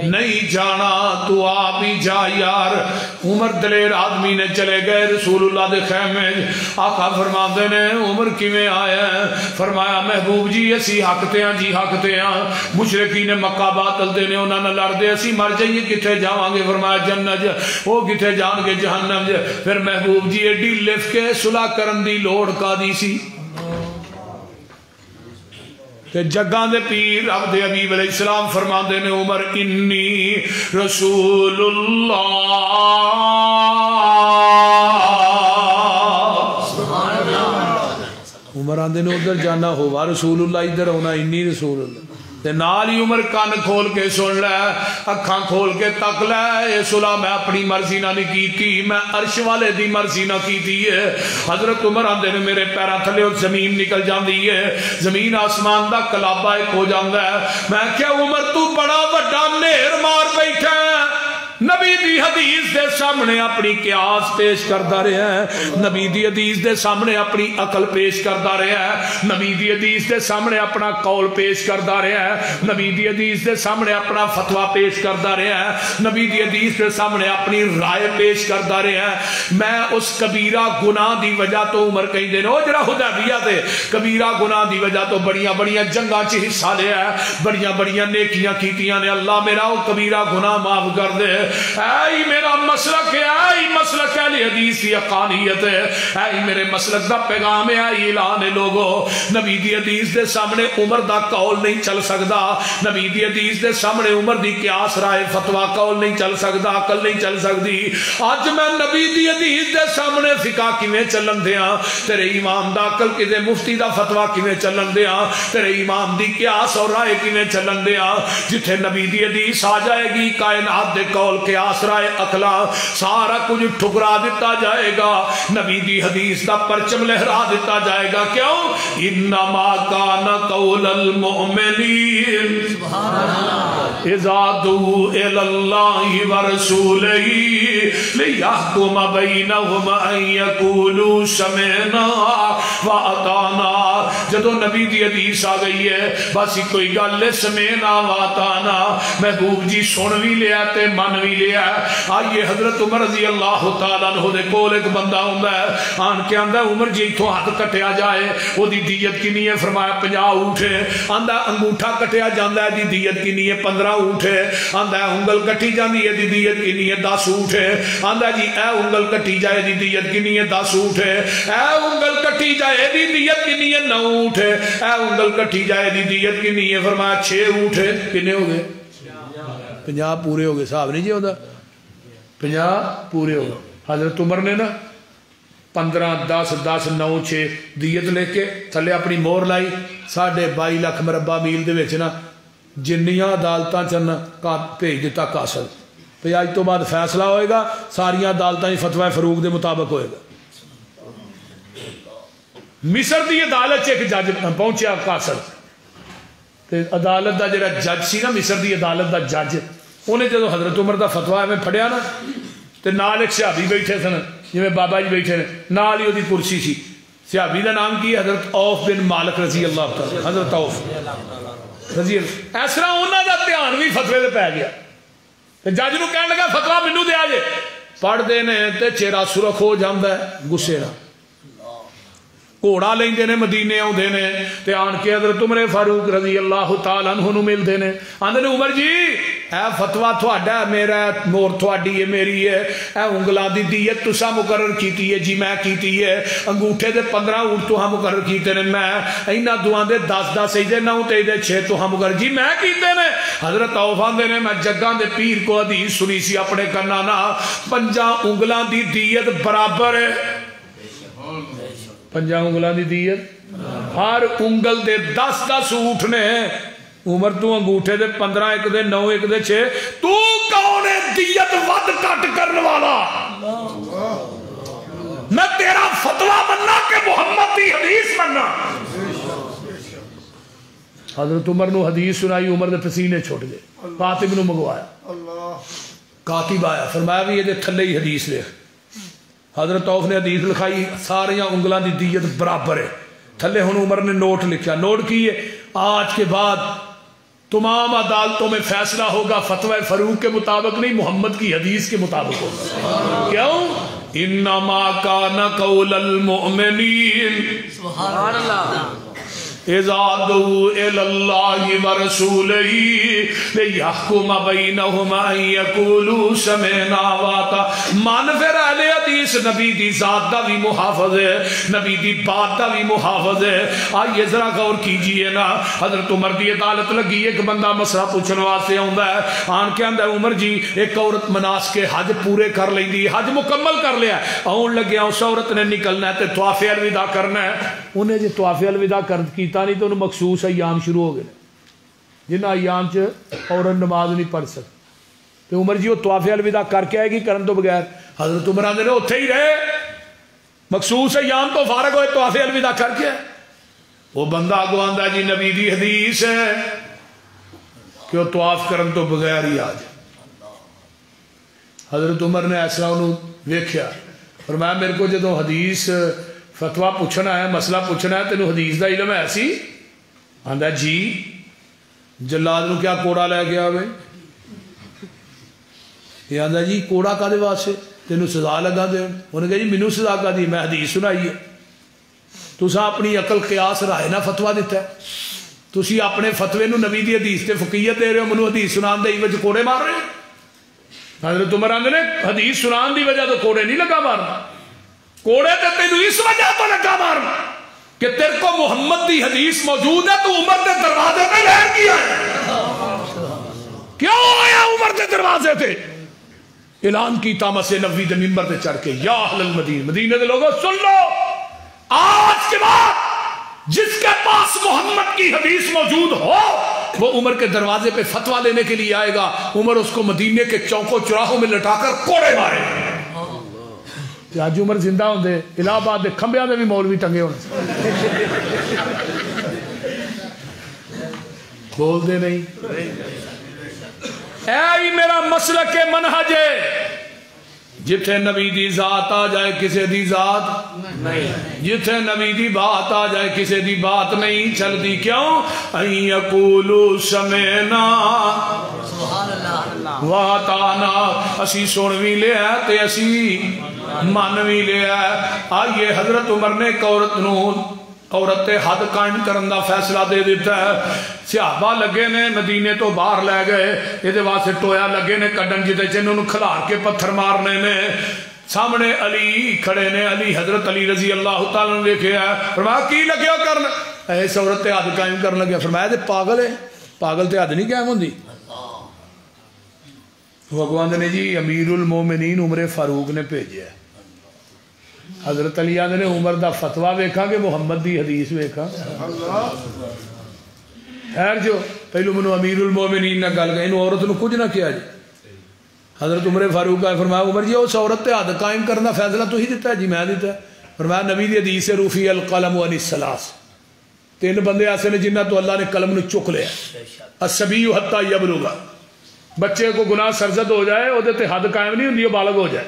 نہیں جانا تو آپ ہی جا یار عمر دلیر آدمی نے چلے گئے رسول اللہ دے خیمے آقا فرماندے نے عمر کیویں آیا فرمایا محبوب جی اسی حقتے ہیں جی حقتے ہیں مشرقین مکہ باطل دے نے انہاں نہ لڑ دے اسی مر جائیے کتھے جاواں گے فرمایا جنت وہ کتھے جان گے جہنم پھر محبوب جی ایڈی لف کے صلح کرن دی لوڑ کا دی سی کہ جگاں دے پیر عبد حبیب علیہ السلام فرماندے نے عمر انی رسول اللہ عمر آندے نے ادھر جانا ہوا رسول اللہ ادھر ہونا انی رسول اللہ تے نال ہی عمر کان کھول کے سن لے اکھاں کھول کے تک لے یہ صلح میں اپنی مرضی نہ نہیں کیتی میں عرش والے دی مرضی نہ کیتی ہے حضرت عمر آندے نے میرے پیراں تھلے زمین نکل جاندی ہے زمین آسمان دا کلابہ ایک ہو جاندا ہے میں کیا عمر تو بڑا وڈا نہر مار بیٹھا نبی دی حدیث دے سامنے اپنی قیاس پیش کرتا رہا ہے، نبی دی حدیث دے سامنے اپنی عقل پیش کرتا رہا ہے، نبی دی حدیث دے سامنے اپنا قول پیش کرتا رہا ہے، نبی دی حدیث دے سامنے اپنا فتویٰ پیش کرتا رہا ہے، نبی دی حدیث دے سامنے اپنی رائے پیش کرتا رہا ہے۔ میں اس کبیرہ گناہ دی وجہ تو عمر کہیں دے او جڑا حدیبیہ تے کبیرہ گناہ دی وجہ تو بڑیاں بڑیاں جنگاں چ حصہ لیا ہے، بڑیاں بڑیاں نیکیاں کیتیاں نے، اللہ میرا وہ کبیرہ گناہ معاف کر دے۔ اے میرا مسلک ہے، اے مسلک اہل حدیث کی حقانیت ہے، اے میرے مسلک دا پیغام ہے، اے اعلان ہے لوگو، نبی دی حدیث دے سامنے عمر دا قول نہیں چل سکدا، نبی دی حدیث دے سامنے عمر دی قیاس رائے فتویٰ قول نہیں چل سکدا، عقل نہیں چل سکدی۔ اج میں نبی دی حدیث دے سامنے فقہ کیویں چلن دیاں، تیرے امام دا عقل کدے مفتی دا فتویٰ کیویں چلن دیاں، تیرے امام دی قیاس اور رائے کیویں چلن دیاں۔ جتھے نبی دی حدیث آ جائے گی کائنات دے قول قیاس رائے عقلا سارا کچھ ٹھکرا دیتا جائے گا، نبی دی حدیث دا پرچم لہرا دیتا جائے گا۔ کیوں؟ انما کان قول المؤمنین اذا دعوا الی اللہ ورسولہ لیحکم بینہم ان یقولوا سمعنا واطعنا۔ جدو نبی دی حدیث آ گئی ہے بس کوئی گل سمعنا واطعنا، محبوب جی سن بھی لیا تے من بھی لیا۔ آئیے حضرت عمر رضی اللہ تعالیٰ عنہ دے کول ایک بندہ ہوندا ہے، آن کے آندا عمر جی تو ہاتھ کٹیا جائے او دی دیت کتنی ہے؟ فرمایا 50 اونٹ ہے۔ آندا انگوٹھا کٹیا جاندا ہے دی دیت کتنی ہے؟ 15 اونٹ ہے۔ آندا انگل کٹی جاندی ہے دی دیت کتنی ہے؟ 10 اونٹ ہے۔ آندا جی اے انگل کٹی جائے دی دیت کتنی ہے؟ 10 اونٹ ہے۔ اے انگل کٹی جائے دی دیت کتنی ہے؟ 9 اونٹ ہے۔ اے انگل کٹی جائے دی دیت کتنی ہے؟ فرمایا 6 اونٹ ہے۔ کتنے ہو گئے؟ 50 پورے ہو گئے، صاحب نہیں جی ہوتا 50 پورے ہو گئے۔ حضرت عمر نے نا 15 10 10 9 6 دیت لے کے تھلے اپنی مور لائی، 22.5 لاکھ مربع میل دے وچ نا جنیاں عدالتاں چن بھیج دیتا قاصد، تو اج تو بعد فیصلہ ہوئے گا ساریاں عدالتاں فتوی فروغ دے مطابق ہوئے گا۔ مصر دی عدالت ایک جج پہنچیا قاصد، تے عدالت دا جڑا جج سی نا مصر دی عدالت دا جج، انہیں جدو حضرت عمر دا فتویٰ میں پڑھیا نا تے نال ایک صحابی بیٹھے سن جویں بابا جی بیٹھے نے، نال ہی وہ دی کرسی سی، صحابی دا نام کی حضرت عوف بن مالک رضی اللہ تعالی، حضرت عوف رضی اللہ۔ اس طرح انہاں دا دھیان بھی فتوے تے پی گیا تے جج نو کہن لگا فتویٰ مینوں دیا جے، پڑھ دے نے تے چہرہ سرخ ہو جاندا ہے غصے نال، گھوڑا لیندے نے مدینے آندے نے تے آن کے حضرت عمر فاروق رضی اللہ تعالیٰ عنہ نو ملدے نے، آندے نے عمر جی اے فتویٰ تھوڑا ہے، میرا مور تھوڑی ہے میری ہے، اے انگلاں دی دیت تساں مقرر کیتی ہے؟ جی میں کیتی ہے۔ انگوٹھے دے 15 اونٹ تو ہم مقرر کیتے نے، میں اینا دعاں دے 10 سجدے 9 تے 6 تو ہم مقرر، جی میں کیتے نے۔ حضرت عوف آندے نے میں جگاں دے پیر کو حدیث سنی سی اپنے کنا نا، 5 انگلاں دی دیت برابر ہے، 5 انگلاں دی دیت، ہر انگل دے 10 اونٹ نے۔ عمر تو انگوٹھے دے 15 ایک دے 9 ایک دے 6، تو کون ہے دیت ود کٹ کرنے والا؟ میں تیرا فتویٰ مننا کہ محمد دی حدیث مننا؟ حضرت عمر نو حدیث سنائی، عمر دے پسینے چھوٹ گئے، کاتب نو منگوایا، کاتب آیا فرمایا بھی یہ دے تھلے ہی حدیث لکھ۔ حضرت عوف نے حدیث لکھائی ساریاں انگلاں دی دیت برابر ہے، تھلے ہن عمر نے نوٹ لکھا، نوٹ کی ہے آج کے بعد تمام عدالتوں میں فیصلہ ہوگا فتوی فروغ کے مطابق نہیں، محمد کی حدیث کے مطابق ہوگا۔ کیوں؟ انما کان قول المؤمنین سبحان اللہ اذا دعوا الی اللہ ورسولہ لیحکم بینہم ان یقولوا سمعنا واطعنا۔ من پھر اہل حدیث نبی دی ذات دا بھی محافظ ہے، نبی دی بات دا بھی محافظ ہے۔ آئیے ذرا غور کیجئے نا، حضرت عمر دی عدالت لگی، ایک بندہ مسئلہ پوچھنے واسطے آندا ہے، آن کے آندا عمر جی ایک عورت مناس کے حج پورے کر لیندی، حج مکمل کر لیا، آن لگیا اس عورت نے نکلنا ہے تے طواف الوداع کرنا ہے، انہیں جی طواف الوداع کیتا نہیں تو انہوں مخصوص ایام شروع ہو گئے جنہ ایام چ عورت نماز نہیں پڑھ سکتی، تو عمر جی وہ طواف الوداع کر کے آئے گی کرن تو بغیر؟ حضرت عمر آندے نے اوتھے ہی رہے، مخصوص ایام تو فارغ ہوئے طواف الوداع کر کے۔ وہ بندہ اگوں آندا جی نبی دی حدیث ہے کہ وہ طواف کرن تو بغیر ہی آ جائے، حضرت عمر نے اس طرح انہوں ویکھیا، فرمایا میرے کو جدو حدیث فتویٰ پوچھنا ہے، مسئلہ پوچھنا ہے، تینوں حدیث دا علم ہے سی؟ آندا جی۔ جلاد نو کیا کوڑا لے گیا ہوئے؟ یہ آندا جی کوڑا کا دے واسطے تینوں سزا لگا دے۔ انہوں نے کہا جی مینوں سزا کا دی، میں حدیث سنائی ہے، تساں اپنی عقل قیاس رائے نہ فتویٰ دیتا ہے، تسی اپنے فتوے نو نبی دی حدیث تے فقیت دے رہے ہو، منو حدیث سنان دے وجہ کوڑے مار رہے ہیں۔ حضرت عمر آندے نے حدیث سنان دی وجہ تو کوڑے نہیں لگا مارنا، کوڑے تے تینوں اس وجہ تو لگا مارنا کہ تیرے کو محمد دی حدیث موجود ہے، تو عمر دے دروازے پہ لہر کیا ہے، کیوں آیا عمر دے دروازے پہ؟ اعلان کی تامس نبوی دے منبر پہ چڑھ کے، یا اہل المدینہ، مدینے دے لوگوں سن لو، آج کے بعد جس کے پاس محمد کی حدیث موجود ہو وہ عمر کے دروازے پہ فتویٰ لینے کے لیے آئے گا، عمر اس کو مدینے کے چوکوں چراہوں میں لٹا کر کوڑے مارے گا۔ آج عمر زندہ ہوں دے الہ آباد دے کھمبیاں دے بھی مولوی ٹنگے ہونے بول دے نہیں۔ اے میرا مسلک منہج ہے، جتھے نبی دی ذات آ جائے کسے دی ذات نہیں، جتھے نبی دی بات آ جائے کسے دی بات نہیں چلتی۔ کیوں؟ ان یقولوا سمعنا واتانا، اسی سن بھی لیا تے اسی من بھی لیا۔ آئیے حضرت عمر نے ایک عورت تے حد قائم کرن دا فیصلہ دے دیتا ہے۔ صحابہ لگے نے مدینے تو باہر لے گئے، یہ واسطے ٹویا لگے نے کڈن جدے چنوں کھلار کے پتھر مارنے نے۔ سامنے علی کھڑے نے، علی حضرت علی رضی اللہ تعالیٰ نے دیکھے ہے، فرمایا کی لگے ہو کرنا؟ ایس عورت تے حد قائم کرنے لگے، فرمایا تے پاگل ہے، پاگل تے حد نہیں قائم ہوندی۔ بھگوان نے جی امیر المومنین عمر فاروق نے بھیجا ہے، حضرت علی نے عمر دا فتویٰ ویکھا کہ محمد دی حدیث ویکھا۔ خیر جو پہلو منو امیر المومنین نہ گل گئے، انہوں عورت نو کچھ نہ کیا جی۔ حضرت عمر فاروق کا فرمایا عمر جی اس عورت تے حد قائم کرنا فیصلہ تو ہی دیتا ہے جی، میں دیتا ہے۔ فرمایا نبی دی حدیث رفیع القلم عن الثلاث، تین بندے ایسے نے جنہ تو اللہ نے قلم نو چک لیا، الصبی حتی یبلغ، بچے کو گناہ سرزد ہو جائے وہ تے حد قائم نہیں ہوندی، وہ بالغ ہو جائے۔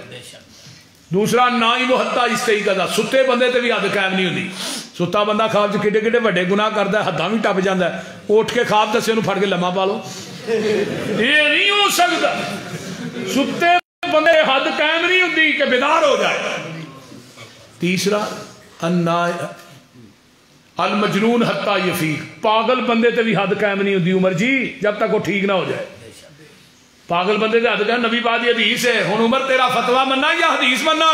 دوسرا نائم حتی استیقظ، ستے بندے تے بھی حد قائم نہیں ہوندی، ستا بندہ خواب چ کڈے کڈے وڈے گناہ کردا ہے، حداں بھی ٹپ جاندا ہے، اٹھ کے خواب دسے نو پھڑ کے لمحہ پا لو، یہ نہیں ہو سکتا۔ ستے بندے حد قائم نہیں ہوندی کہ بیدار ہو جائے۔ تیسرا المجنون حتی یفیق، پاگل بندے تے بھی حد قائم نہیں ہوندی عمر جی جب تک وہ ٹھیک نہ ہو جائے۔ پاگل بندے تے حد قائم، نبی پاک دی حدیث ہے، ہن عمر تیرا فتویٰ مننا یا حدیث مننا؟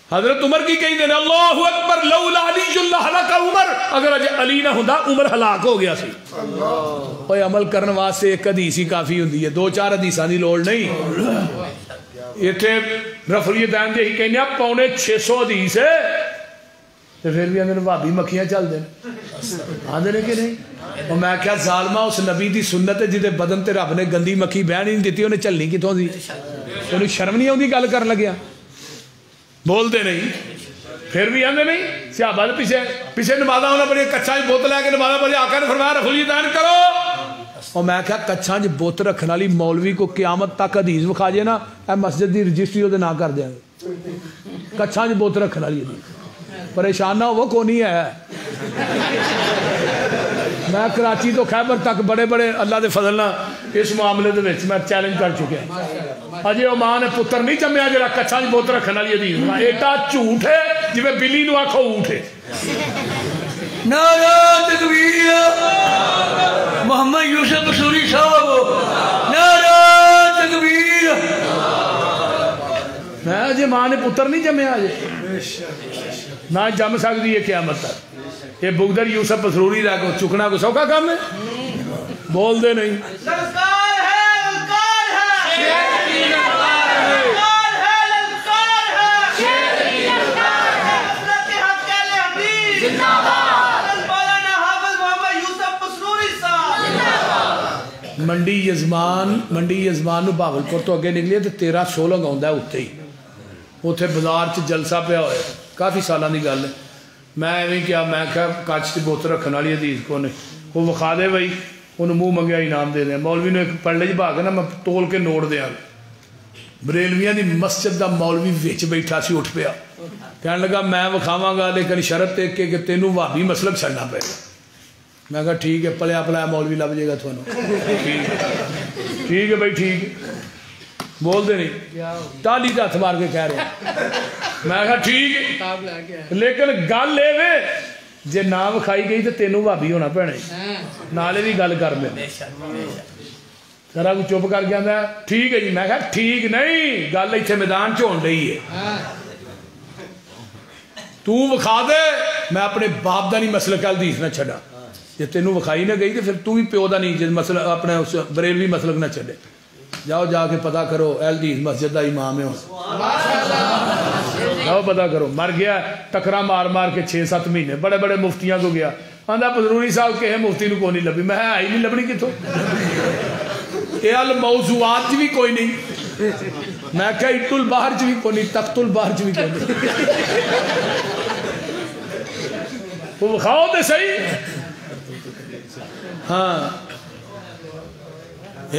حضرت عمر کی کہیں دینا اللہ اکبر لولا علی اللہ حلق عمر، اگر علی نہ ہوندا عمر ہلاک ہو گیا سی۔ اوے عمل کرنے واسطے ایک حدیث ہی کافی ہوندی ہے، دو چار حدیثاں دی لوڑ نہیں۔ ایتھے رفع الیدین دے ہی کہنے 650 حدیث ہے تے پھر بھی اندر بھابی مکھیاں چل دے آندے نے کہ نہیں۔ اور میں کیا ظالمہ اس نبی دی سنت ہے جدے بدن تے رب نے گندی مکھی بہن ہی نہیں دیتی، انہیں چلنی کتوں دی؟ انہیں شرم نہیں آتی گل کرن لگیا؟ بول دے نہیں، پھر بھی آندے نہیں۔ صحابہ دے پیچھے نمازاں انہاں بڑی کچھاں وچ بوتل لے کے نمازاں پڑھی، آقا نے فرمایا رفع الیدین کرو۔ اور میں کہا کچھاں وچ بوتل رکھن والی مولوی کو قیامت تک حدیث وکھا جائے نا، اے مسجد دی رجسٹری وہ نہ کر دیں گے۔ کچھاں وچ بوتل رکھن والی پریشان نہ ہو، کون ہی ہے۔ میں کراچی تو خیبر تک بڑے بڑے اللہ دے فضل نہ اس معاملے دے وچ میں چیلنج کر چکا۔ اجے او ماں نے پتر نہیں جمیا جڑا کچھاں وچ بوتل رکھن والی حدیث، ایڈا جھوٹ ہے جویں بلی نو آکھو اونٹ ہے۔ نعرہ تکبیر، محمد یوسف بصوری صاحب، نعرہ تکبیر۔ میں اجے ماں نے پتر نہیں جمیا، اجے نہ جم سکتی ہے قیامت تک۔ یہ بغدر یوسف بصوری رہ کو چکنا کو سوکھا کام ہے؟ بول دے نہیں۔ منڈی یزمان نو بھاولپور تو اگے نکلیے تو 13 سولنگ آتا ہے اتنے ہی، اتنے بازار چ جلسہ پیا ہوا کافی سالوں کی گل ہے۔ میں ایویں کیا، میں کہا کچھ کی بوتل رکھنے والی حدیث کو نے وہ وکھا دے بھائی، انہوں منہ منگیا انعام دے دیں، مولوی نے ایک پڑلے چ بھا کے نا میں تول کے نوٹ دیا، بریلویاں دی مسجد دا مولوی وچ بیٹھا سی اٹھ پیا کہنے لگا میں وکھاواں گا لیکن شرط ایک کہ تینوں وہابی مسلک چھڈنا پے گا میں کہا ٹھیک ہے پلیا پلایا مولوی لب جائے گا تھانوں ٹھیک ہے بھائی ٹھیک ہے بول دے نہیں تالی تے ہاتھ مار کے کہہ رہے میں کہا ٹھیک ہے لیکن گل اے جے نہ وکھائی گئی تو تینوں بھابی ہونا پینا نالے بھی گل کر لے ذرا کو چپ کر کے آندا ٹھیک ہے جی میں کہا ٹھیک نہیں گل ایتھے میدان چ ہون رہی ہے تو وکھا دے میں اپنے باپ دا نہیں مسلک حدیث نہ چھڈا جے تینوں وکھائی نہ گئی تو پھر تو بھی پیو دا نہیں جے مسئلہ اپنے اس بریلوی مسلک نہ چھڈے جاؤ جا کے پتہ کرو اہل حدیث مسجد دا امام ہے جاؤ پتہ کرو مر گیا ٹکرا مار مار کے 6-7 مہینے بڑے بڑے مفتیاں کو گیا آندا پزرونی صاحب کہ مفتی نو کو نہیں لبھی میں آئی نہیں لبنی کتوں یہ الموضوعات بھی کوئی نہیں میں کہا اٹ البحر چ بھی کوئی نہیں تخت البحر چ بھی کوئی نہیں تو بخاؤ دے صحیح ہاں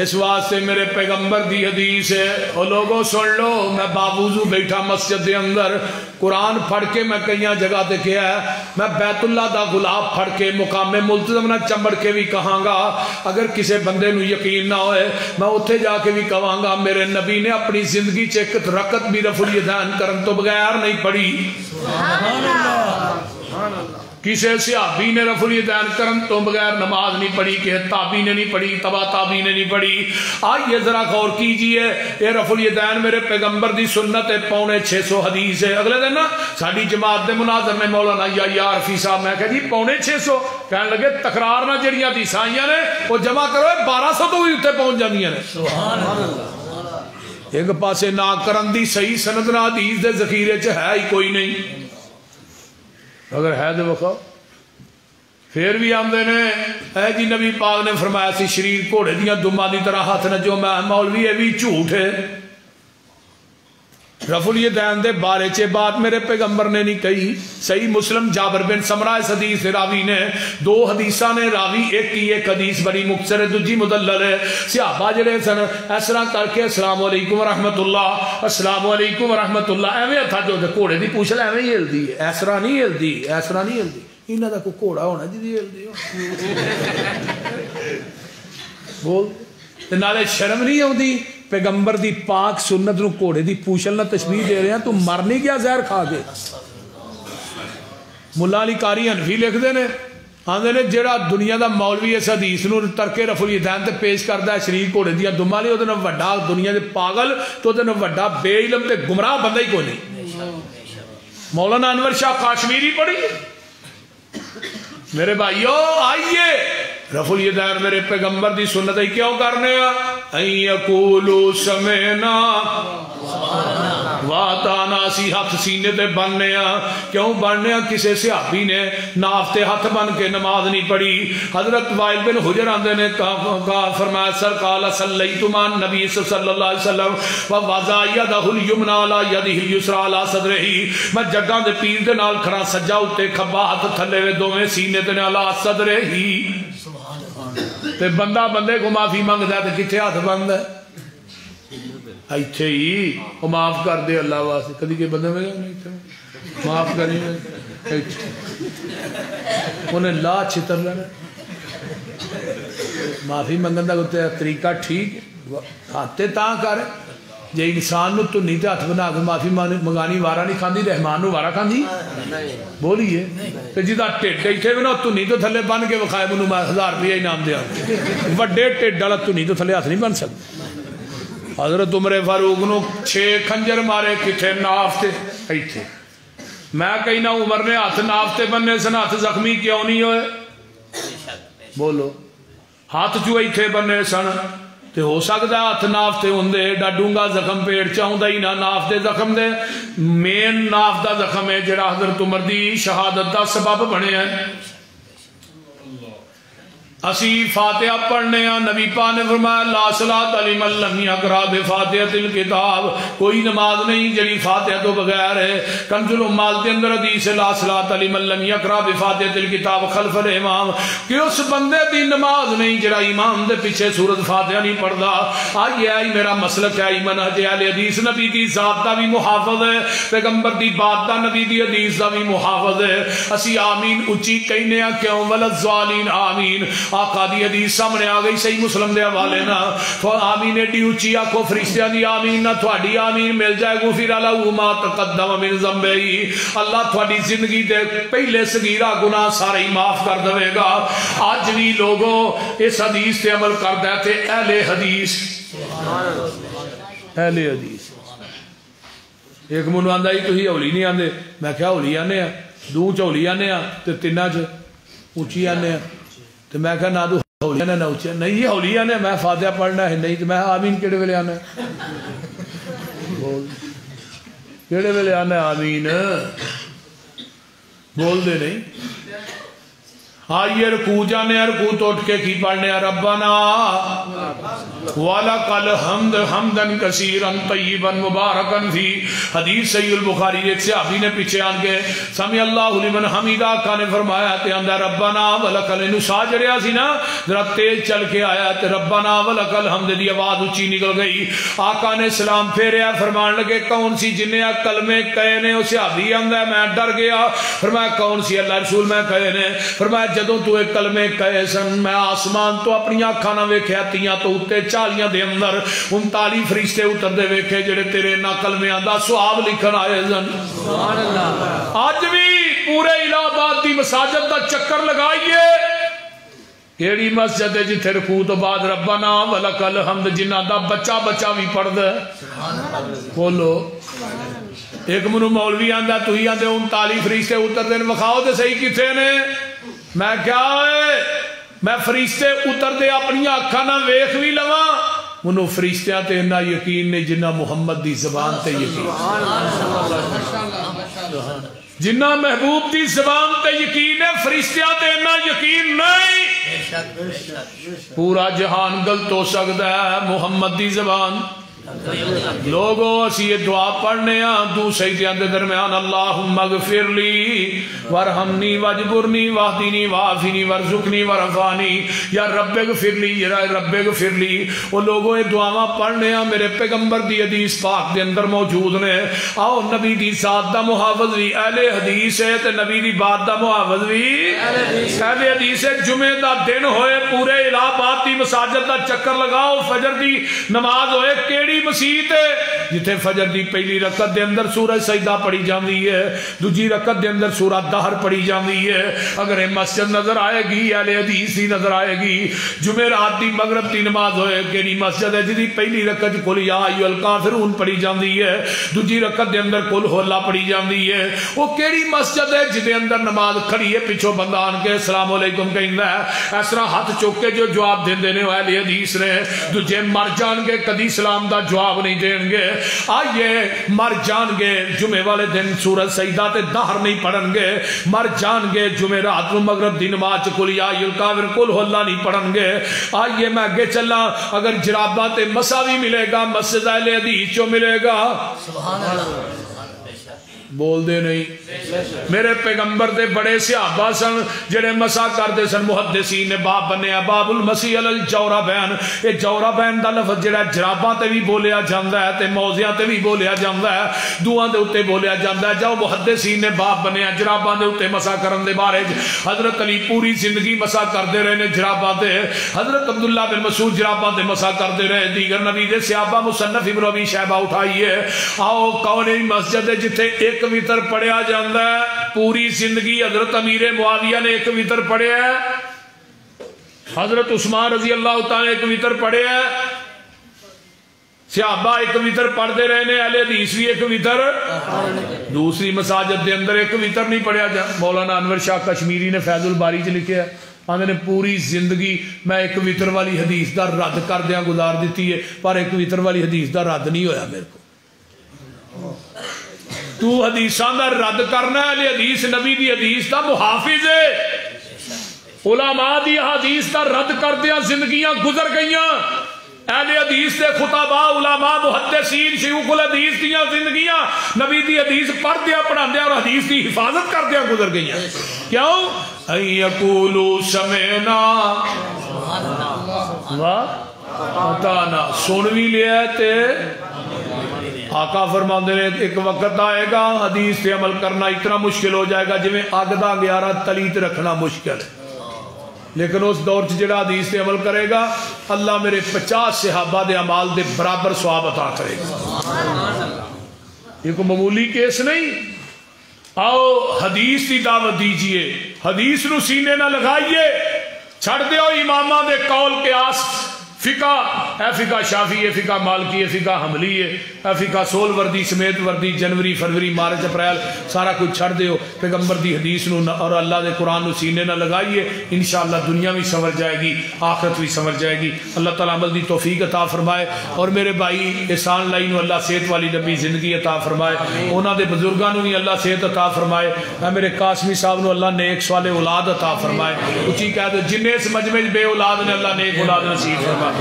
اس واسطے میرے پیغمبر دی حدیث ہے اور لوگوں سن لو میں باوضو بیٹھا مسجد دے اندر قرآن پڑھ کے میں کئی جگہ تے کیا ہے میں بیت اللہ دا غلاف پڑھ کے مقام ملتزم نہ چمڑ کے بھی کہاں گا اگر کسی بندے نو یقین نہ ہوئے میں اتھے جا کے بھی کہاں گا میرے نبی نے اپنی زندگی چ ایک رکعت بھی رفع الیدین کرن تو بغیر نہیں پڑھی سبحان اللہ کسی صحابی نے رفع الیدین کرن تو بغیر نماز نہیں پڑھی کہ تابعی نے نہیں پڑھی تبا تابعی نے نہیں پڑھی آئیے ذرا غور کیجئے یہ رفع الیدین میرے پیغمبر دی سنت ہے 650 حدیث ہے اگلے دن نا ساڑی جماعت دے مناظر میں مولانا یا رفیع صاحب میں کہا جی 650 کہنے لگے تکرار نہ جڑیاں حدیثاں نے وہ جمع کرو 1200 تو بھی اتنے پہنچ جاندیاں نے سبحان اللہ ایک پاسے نہ کرن دی صحیح سند نہ حدیث دے ذخیرے چ ہے ہی کوئی نہیں اگر ہے تو بخاؤ پھر بھی آمدے نے اے جی نبی پاک نے فرمایا سی شریر گھوڑے دیاں دماں دی طرح ہاتھ نہ جو میں مولوی ہے بھی جھوٹ ہے رفع الیدین دے بارے چے بات میرے پیغمبر نے نہیں کہی صحیح مسلم جابر بن سمرہ اس حدیث راوی نے 2 حدیثاں نے راوی ایک حدیث بڑی مختصر ہے دوجی مدلل ہے صحابہ جڑے سن اس طرح کر کے السلام علیکم ورحمۃ اللہ السلام علیکم ورحمۃ اللہ ایویں ہتھا جو گھوڑے دی پوچھ لے ایویں ہی ہلدی ہے اس طرح نہیں ہلدی اس طرح نہیں ہلدی انہاں دا کوئی گھوڑا ہونا جدی ہلدی بول تے نالے شرم نہیں آوندی پیغمبر دی پاک سنت نو گھوڑے دی پوچھل نہ تشبیہ دے رہے ہیں تو مر نہیں گیا زہر کھا کے ملا علی قاری حنفی لکھ دے نے آندے نے جڑا دنیا دا مولوی اس حدیث نو ترک رفع الیدین تے پیش کردا ہے شریک گھوڑے دیاں دماں لے اودے نال وڈا دنیا دے پاگل تو اودے نال وڈا بے علم تے گمراہ بندہ ہی کوئی نہیں مولانا انور شاہ کاشمیری پڑھی میرے بھائیو آئیے رفع الیدین میرے پیغمبر دی سنت ہے کیوں کرنے این یقولو سمینا واتانا سی ہاتھ سینے تے بننے کیوں بننے کسے صحابی نے نافتے ہاتھ بن کے نماز نہیں پڑھی حضرت وائل بن حجر آندے نے کہا فرمایا سرکال صلیتمان نبی صلی اللہ علیہ وسلم ووضع یدہ الیمنا علی یدہ الیسرا علی صدرہی میں جگہ دے پیر دے نال کھڑا سجا اتے کھبا ہاتھ تھلے وے دوویں سینے تے علی صدرہی تے بندہ بندے کو معافی مانگدا تے کتھے ہاتھ بند ہے ایتھے ہی وہ معاف کر دے اللہ واسطے کدی کے بندے میں معاف کریں انہیں لا چھتر لینا معافی منگن دا طریقہ ٹھیک ہاتھے تاں کر جے انسان نو تو نہیں تے ہاتھ بنا کے معافی منگانی وارا نہیں کھاندی رحمان نو وارا کھاندی بولیے تے جدا ٹھڈ ایتھے بھی نہ تو نہیں تو تھلے بن کے وکھائے منو میں 1000 روپیہ انعام دیا وڈے ٹھڈ والا تو نہیں تو تھلے ہاتھ نہیں بن سکتا حضرت عمر فاروق نو 6 خنجر مارے کتھے ناف تے ایتھے میں کہیں نہ عمر نے ہاتھ ناف تے بننے سن ہاتھ زخمی کیوں نہیں ہوئے بولو ہاتھ جو ایتھے بننے سن تے ہو سکتا ہے ہاتھ ناف تے ہوندے ڈاڈونگا زخم پیٹ چاہوندا ہی نہ ناف دے زخم دے مین ناف دا زخم ہے جڑا حضرت عمر دی شہادت دا سبب بنے ہیں اسی فاتحہ پڑھنے ہیں، نبی پاک نے فرمایا لا صلاۃ لمن لم یقرأ بفاتحۃ الکتاب، کوئی نماز نہیں جڑی فاتحہ تو بغیر ہے۔ کنز العمال کے اندر حدیث لا صلاۃ لمن لم یقرأ بفاتحۃ الکتاب خلف الامام، کہ اس بندے دی نماز نہیں جڑا امام دے پیچھے سورۃ فاتحہ نہیں پڑھدا۔ آئی ہے میرا مسلک ہے، منہج اہل حدیث، نبی دی ذات دا بھی محافظ ہے، پیغمبر دی بات دا، نبی دی حدیث دا بھی محافظ ہے۔ اسی آمین اچھی کہنے ہیں کیوں؟ وللضالین آمین، آقا دی حدیث سامنے آ گئی صحیح مسلم دے حوالے نا، تو آمین ایڈی اچھی آکھو فرشتیاں دی آمین نہ تھوڑی آمین مل جائے غفر لہ ما تقدم من ذنبہ، اللہ تھوڑی زندگی دے پہلے صغیرہ گناہ سارے ہی معاف کر دے گا۔ آج بھی لوگوں اس حدیث تے عمل کر دے تھے اہل حدیث، اہل حدیث۔ ایک منو آندا ہی تسی ہولی نہیں آندے، میں کہا ہولی آنے ہیں، دو چولی آنے ہیں تے تینہ چ اونچی آنے ہیں، تو میں کہا نہ تو ہولی آنے نہ اونچی، نہیں یہ ہولی آنے میں فاتحہ پڑھنا ہے، نہیں تو میں آمین کیڑے ویلے آنا ہے، کیڑے ویلے آنا ہے آمین، بول دے نہیں۔ آئیے رکوع جانے ہیں، رکوع تو اٹھ کے کی پڑھنے ہیں ربنا وَلَكَ الْحَمْدُ حَمْدًا كَثِيرًا طَيِّبًا مُبَارَكًا فِيهِ، حدیث صحیح البخاری، ایک صحابی نے پیچھے آن کے سمی اللہ لمن حمیدہ، آقا نے فرمایا تے اندر ربنا وَلَكَ الْحَمْدُ، ساجریا سی نا ذرا تیز چل کے آیا تے ربنا وَلَكَ الْحَمْدُ دی آواز اچھی نکل گئی۔ آقا نے سلام پھیریا، فرمان لگے کون سی جنہیں کلمے کہے نے؟ اس صحابی آندا ہے میں ڈر گیا، فرمایا کون سی؟ اللہ رسول میں کہے نے، فرمایا جدوں تو ایک کلمے کہے سن میں آسمان تو اپنی آنکھاں نہ ویکھیا، تیاں تو اتے چالیاں دے اندر 39 فرشتے اتر دے ویکھے جڑے تیرے نہ کلمیاں دا سواب لکھن آئے سن۔ سبحان اللہ۔ آج بھی پورے الہ آباد دی مساجد دا چکر لگائیے، کیڑی مسجد ہے جتھے رکوع تو بعد ربنا ولک الحمد جنہ دا بچہ بچہ بھی پڑھ دے؟ بولو۔ ایک منو مولوی آندا تو ہی آندے 39 فرشتے اتر دے، وکھاؤ تے صحیح کتھے نے؟ میں کیا ہے میں فرشتے اتر دے اپنی آنکھاں نہ ویکھ بھی لواں، انہوں فرشتیاں تے انہا یقین نے جنہ محمد دی زبان تے یقین، جنہ محبوب دی زبان تے یقین ہے، فرشتیاں تے انہا یقین نہیں۔ پورا جہان غلط ہو سکتا ہے، محمد دی زبان لوگوں اسی یہ دعا پڑھنے ہیں دو سجدیاں دے درمیان، اللہم اغفر لی ورحمنی واجبرنی واہدینی وعافینی ورزقنی ورفانی، یا رب اغفر لی، یا رب اغفر لی۔ وہ لوگوں یہ دعاواں پڑھنے ہیں میرے پیغمبر دی حدیث پاک دے اندر موجود نے۔ آؤ نبی دی ذات دا محافظ بھی اہل حدیث ہے تے نبی دی بات دا محافظ بھی اہل حدیث ہے۔ جمعہ دا دن ہوئے پورے الہ آباد دی مساجد دا چکر لگاؤ، فجر دی نماز ہوئے، کیڑی مسیت ہے جتھے فجر دی پہلی رکعت دے اندر سورہ سجدہ پڑھی جاندی ہے، دوجی رکعت دے اندر سورہ دہر پڑھی جاندی ہے۔ اگر یہ مسجد نظر آئے گی اہل حدیث دی نظر آئے گی۔ جمعرات دی مغرب دی نماز ہوئے، کیڑی مسجد ہے جدی پہلی رکعت قل یا ایھا الکافرون پڑھی جاندی ہے، دوجی رکعت دے اندر قل هو اللہ پڑھی جاندی ہے۔ وہ کیڑی مسجد ہے جدے اندر نماز کھڑی ہے، پیچھوں بندہ آن کے السلام علیکم کہندا ہے، اس طرح ہاتھ چوک کے جو جواب دیندے نے اہل حدیث نے، دوجے مر جان کے کدی سلام دا جواب نہیں دیں گے۔ آئیے مر جان گے جمعے والے دن سورہ سجدہ تے دہر نہیں پڑھن گے، مر جان گے جمعے رات نو مغرب دی نماز قل یا ایھا الکافر قل هو اللہ نہیں پڑھن گے۔ آئیے میں آگے چلا، اگر جرابہ تے مسا بھی ملے گا مسجد اہل حدیث چو ملے گا۔ سبحان اللہ، بول دے نہیں۔ میرے پیغمبر دے بڑے صحابہ سن جڑے مسا کردے سن، محدثین نے باب بنیا باب المسیح علی الجوربین۔ یہ جوربین دا لفظ جڑا جراباں تے بھی بولیا جاندا ہے تے موزیاں تے بھی بولیا جاندا ہے، دوہاں دے اوتے بولیا جاندا ہے۔ جاؤ محدثین نے باب بنیا جراباں دے اوتے مسا کرن دے بارے۔ حضرت علی پوری زندگی مسا کردے رہے نے جراباں تے، حضرت عبداللہ بن مسعود جراباں تے مسا کردے رہے، دیگر نبی دے صحابہ مصنف ابن ابی شیبہ اٹھائیے۔ آؤ کون مسجد ہے جتھے ایک وطر پڑھیا جاندہ ہے؟ پوری زندگی حضرت امیر معاویہ نے ایک وطر پڑھیا ہے، حضرت عثمان رضی اللہ تعالیٰ ایک وطر پڑھیا ہے، صحابہ ایک وطر پڑھتے رہے نے، اہل حدیث بھی ایک وطر، دوسری مساجد دے اندر ایک وطر نہیں پڑھیا جا۔ مولانا انور شاہ کشمیری نے فیض الباری چ لکھا ہے، آندے نے پوری زندگی میں ایک وطر والی حدیث دا رد کردیاں گزار دیتی ہے، پر ایک وطر والی حدیث دا رد نہیں ہویا میرے کو۔ تو حدیثاں دا رد کرنا ہے، حدیث نبی دی حدیث دا محافظ ہے۔ علماء دی حدیث کا رد کردیا زندگیاں گزر گئیاں، اہل حدیث دے خطباء علماء محدثین شیوخ الحدیث دیاں زندگیاں نبی دی حدیث پڑھدیا پڑھاندیا اور حدیث دی حفاظت کردیا گزر گئیاں. کیوں؟ ان یقولوا سمعنا واطعنا، سن بھی لیا تے آقا فرماندے نے ایک وقت آئے گا حدیث سے عمل کرنا اتنا مشکل ہو جائے گا جویں اگ دا گیارہ تلیت رکھنا مشکل ہے، لیکن اس دور جڑا حدیث سے عمل کرے گا اللہ میرے 50 صحابہ دے اعمال دے برابر ثواب عطا کرے گا. یہ کوئی معمولی کیس نہیں. آؤ حدیث کی دعوت دیجئے، حدیث نو سینے نہ لگائیے، چھڑ دیو امامہ دے قول قیاس، فقہ اے فقہ شافعی ہے، فقہ مالکی ہے، فقہ حنبلی ہے، اے فقہ سول وردی سمیت وردی جنوری فروری مارچ اپریل سارا کچھ چھڑ دیو، پیغمبر دی حدیث نو اور اللہ دے قرآن نو سینے نہ لگائیے. انشاءاللہ دنیا بھی سنور جائے گی، آخرت بھی سنور جائے گی. اللہ تعالیٰ عمل دی توفیق عطا فرمائے. اور میرے بھائی احسان لائی نو اللہ صحت والی لمبی زندگی عطا فرمائے، انہاں دے بزرگاں نو بھی اللہ صحت عطا فرمائے. اے میرے قاسمی صاحب نو اللہ نیک صالح اولاد عطا فرمائے. اچھی کہہ دو جنہیں اس مجمع بے اولاد نے اللہ نیک اولاد نصیب فرمائے.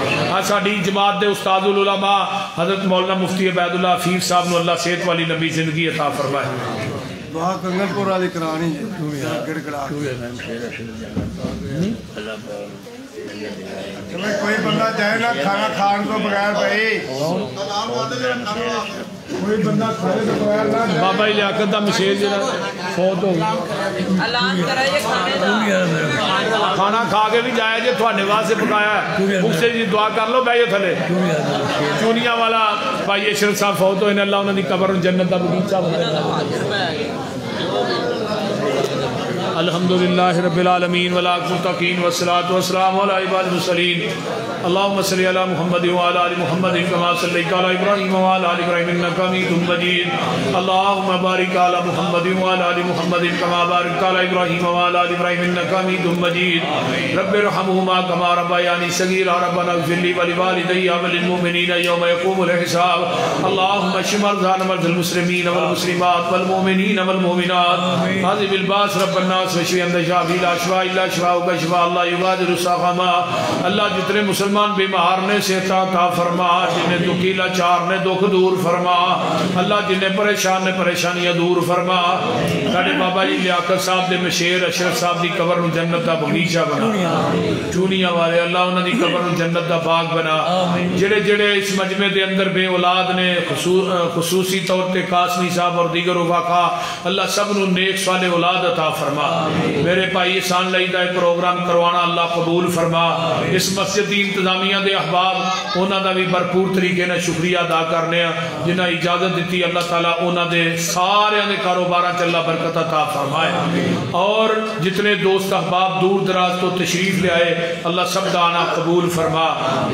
ساڈی جماعت دے استاد العلماء حضرت مولانا مفتی عبید اللہ حفیظ صاحب نو اللہ صحت والی لمبی زندگی عطا فرمائے. دعا کنگل پور والی کرانی گڑگڑا کوئی بندہ جائے نا کھانا کھان تو بغیر بھائی، کوئی بندہ کھانے تو بغیر نہ. بابا لیاقت دا مشیر جڑا فوت ہو گیا، اعلان کرائیے کھانے دا، کھانا کھا کے بھی جایا جی تھوڑے واسطے پکایا ہے، مجھ سے جی دعا کر لو بیٹھو تھلے. چونیا والا بھائی اشرف صاحب فوت ہوئے، اللہ انہوں نے قبر جنت دا بغیچہ بنایا. الحمدللہ رب العالمین والمتقین والصلاة والسلام علی عباد المرسلین. اللہم صلی علی محمد وعلی آل محمد کما صلیت علی ابراہیم وعلی آل ابراہیم انک حمید مجید. اللہم بارک علی محمد وعلی آل محمد کما بارکت علی ابراہیم وعلی آل ابراہیم انک حمید مجید. رب ارحمہما کما ربیانی صغیرا. ربنا اغفر لی ولوالدی وللمؤمنین یوم یقوم الحساب. اللہم اشف مرضانا ومرضى المسلمین والمسلمات والمؤمنین والمؤمنات. عذب الباس رب الناس وشفی انت شافی لا شفاء الا شفاءک شفاء اللہ یغادر سقما. اللہ جتنے مسلمان بیمار نے صحت عطا فرما، جنہیں دکھیلا چار نے دکھ دور فرما، اللہ جنہیں پریشان نے پریشانیاں دور فرما. ساڈے بابا جی لیاقت صاحب دے مشیر اشرف صاحب دی قبر نو جنت دا بغیچہ بنا. چونیا والے اللہ انہاں دی قبر نو جنت دا باغ بنا. جڑے جڑے اس مجمع دے اندر بے اولاد نے خصوصی طور تے قاسمی صاحب اور دیگر وفاقہ، اللہ سب نو نیک صالح اولاد عطا فرما. میرے بھائی احسان لائی دا پروگرام کروانا اللہ قبول فرما. اس مسجد دی انتظامیہ دے احباب انہاں دا بھی بھرپور طریقے نے شکریہ ادا کرنے ہیں، جنہاں اجازت دیتی اللہ تعالیٰ انہاں دے سارے دے کاروباراں چ اللہ برکت عطا فرمائے. اور جتنے دوست احباب دور دراز تو تشریف لے آئے اللہ سب دا آنا قبول فرما.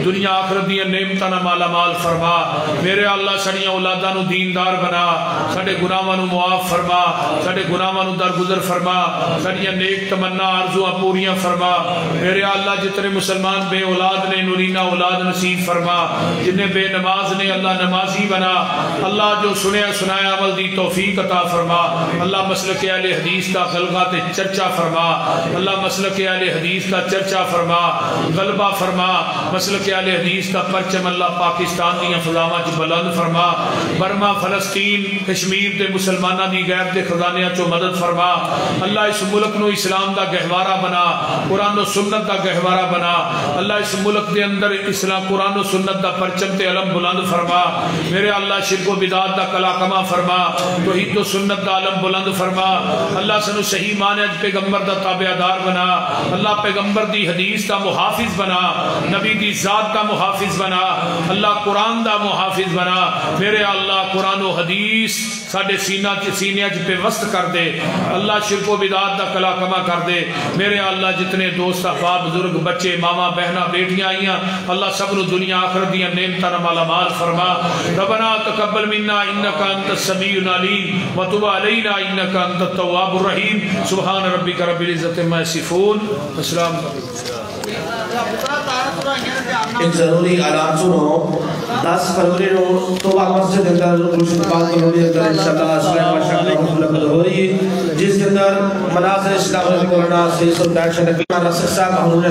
دنیا آخرت دی نعمتاں مالا مال فرما. میرے اللہ سڑیاں اولاداں نو دیندار بنا، ساڈے گناہاں نو معاف فرما، ساڈے گناہاں نو درگزر فرما، ساڈیاں نیک تمنا آرزواں پوریاں فرما. میرے اللہ جتنے مسلمان بے اولاد نے نورینہ اولاد نصیب فرما. جنہیں بے نماز نے اللہ نمازی بنا. اللہ جو سنیا سنایا عمل دی توفیق عطا فرما. اللہ مسلک اہل حدیث کا غلبہ تے چرچا فرما. اللہ مسلک اہل حدیث کا چرچا فرما، غلبہ فرما. مسلک اہل حدیث کا پرچم اللہ پاکستان دیاں فضاواں چ بلند فرما. برما فلسطین کشمیر دے مسلماناں دی غیب دے خزانیاں چوں مدد فرما. اللہ اس ملک نو اسلام دا گہوارہ بنا، قرآن و سنت دا گہوارہ بنا. اللہ اس ملک دے اندر اسلام قرآن و سنت دا پرچم تے علم بلند فرما. میرے اللہ شرک و بدعت دا کلاکما فرما، توحید و سنت دا علم بلند فرما. اللہ سنو صحیح معنی پیغمبر دا تابعدار بنا. اللہ پیغمبر دی حدیث دا محافظ بنا، نبی دی ذات دا محافظ بنا. اللہ قرآن دا محافظ بنا. میرے اللہ قرآن و حدیث ساڈے سینہ پہ وسط کر دے. اللہ شرک و بدعت دا کلا کما کر دے. میرے اللہ جتنے دوست احباب بزرگ بچے ماما بہنا بیٹیاں آئیاں اللہ سب نو دنیا آخرت دیاں نعمتاں مالا مال فرما. ربنا تقبل منا انک انت السمیع العلیم وتب علینا انک انت التواب الرحیم. سبحان ربک رب العزت عما یصفون. السلام علیکم. ایک ضروری اعلان سنو 10 فروری نو توبہ مسجد اندر روشن پاک کلوری اندر انشاءاللہ سلام و شکر ہو رہی ہے جس کے اندر مناظر اسلام مولانا سید سلطان شریف رسول صاحب محمود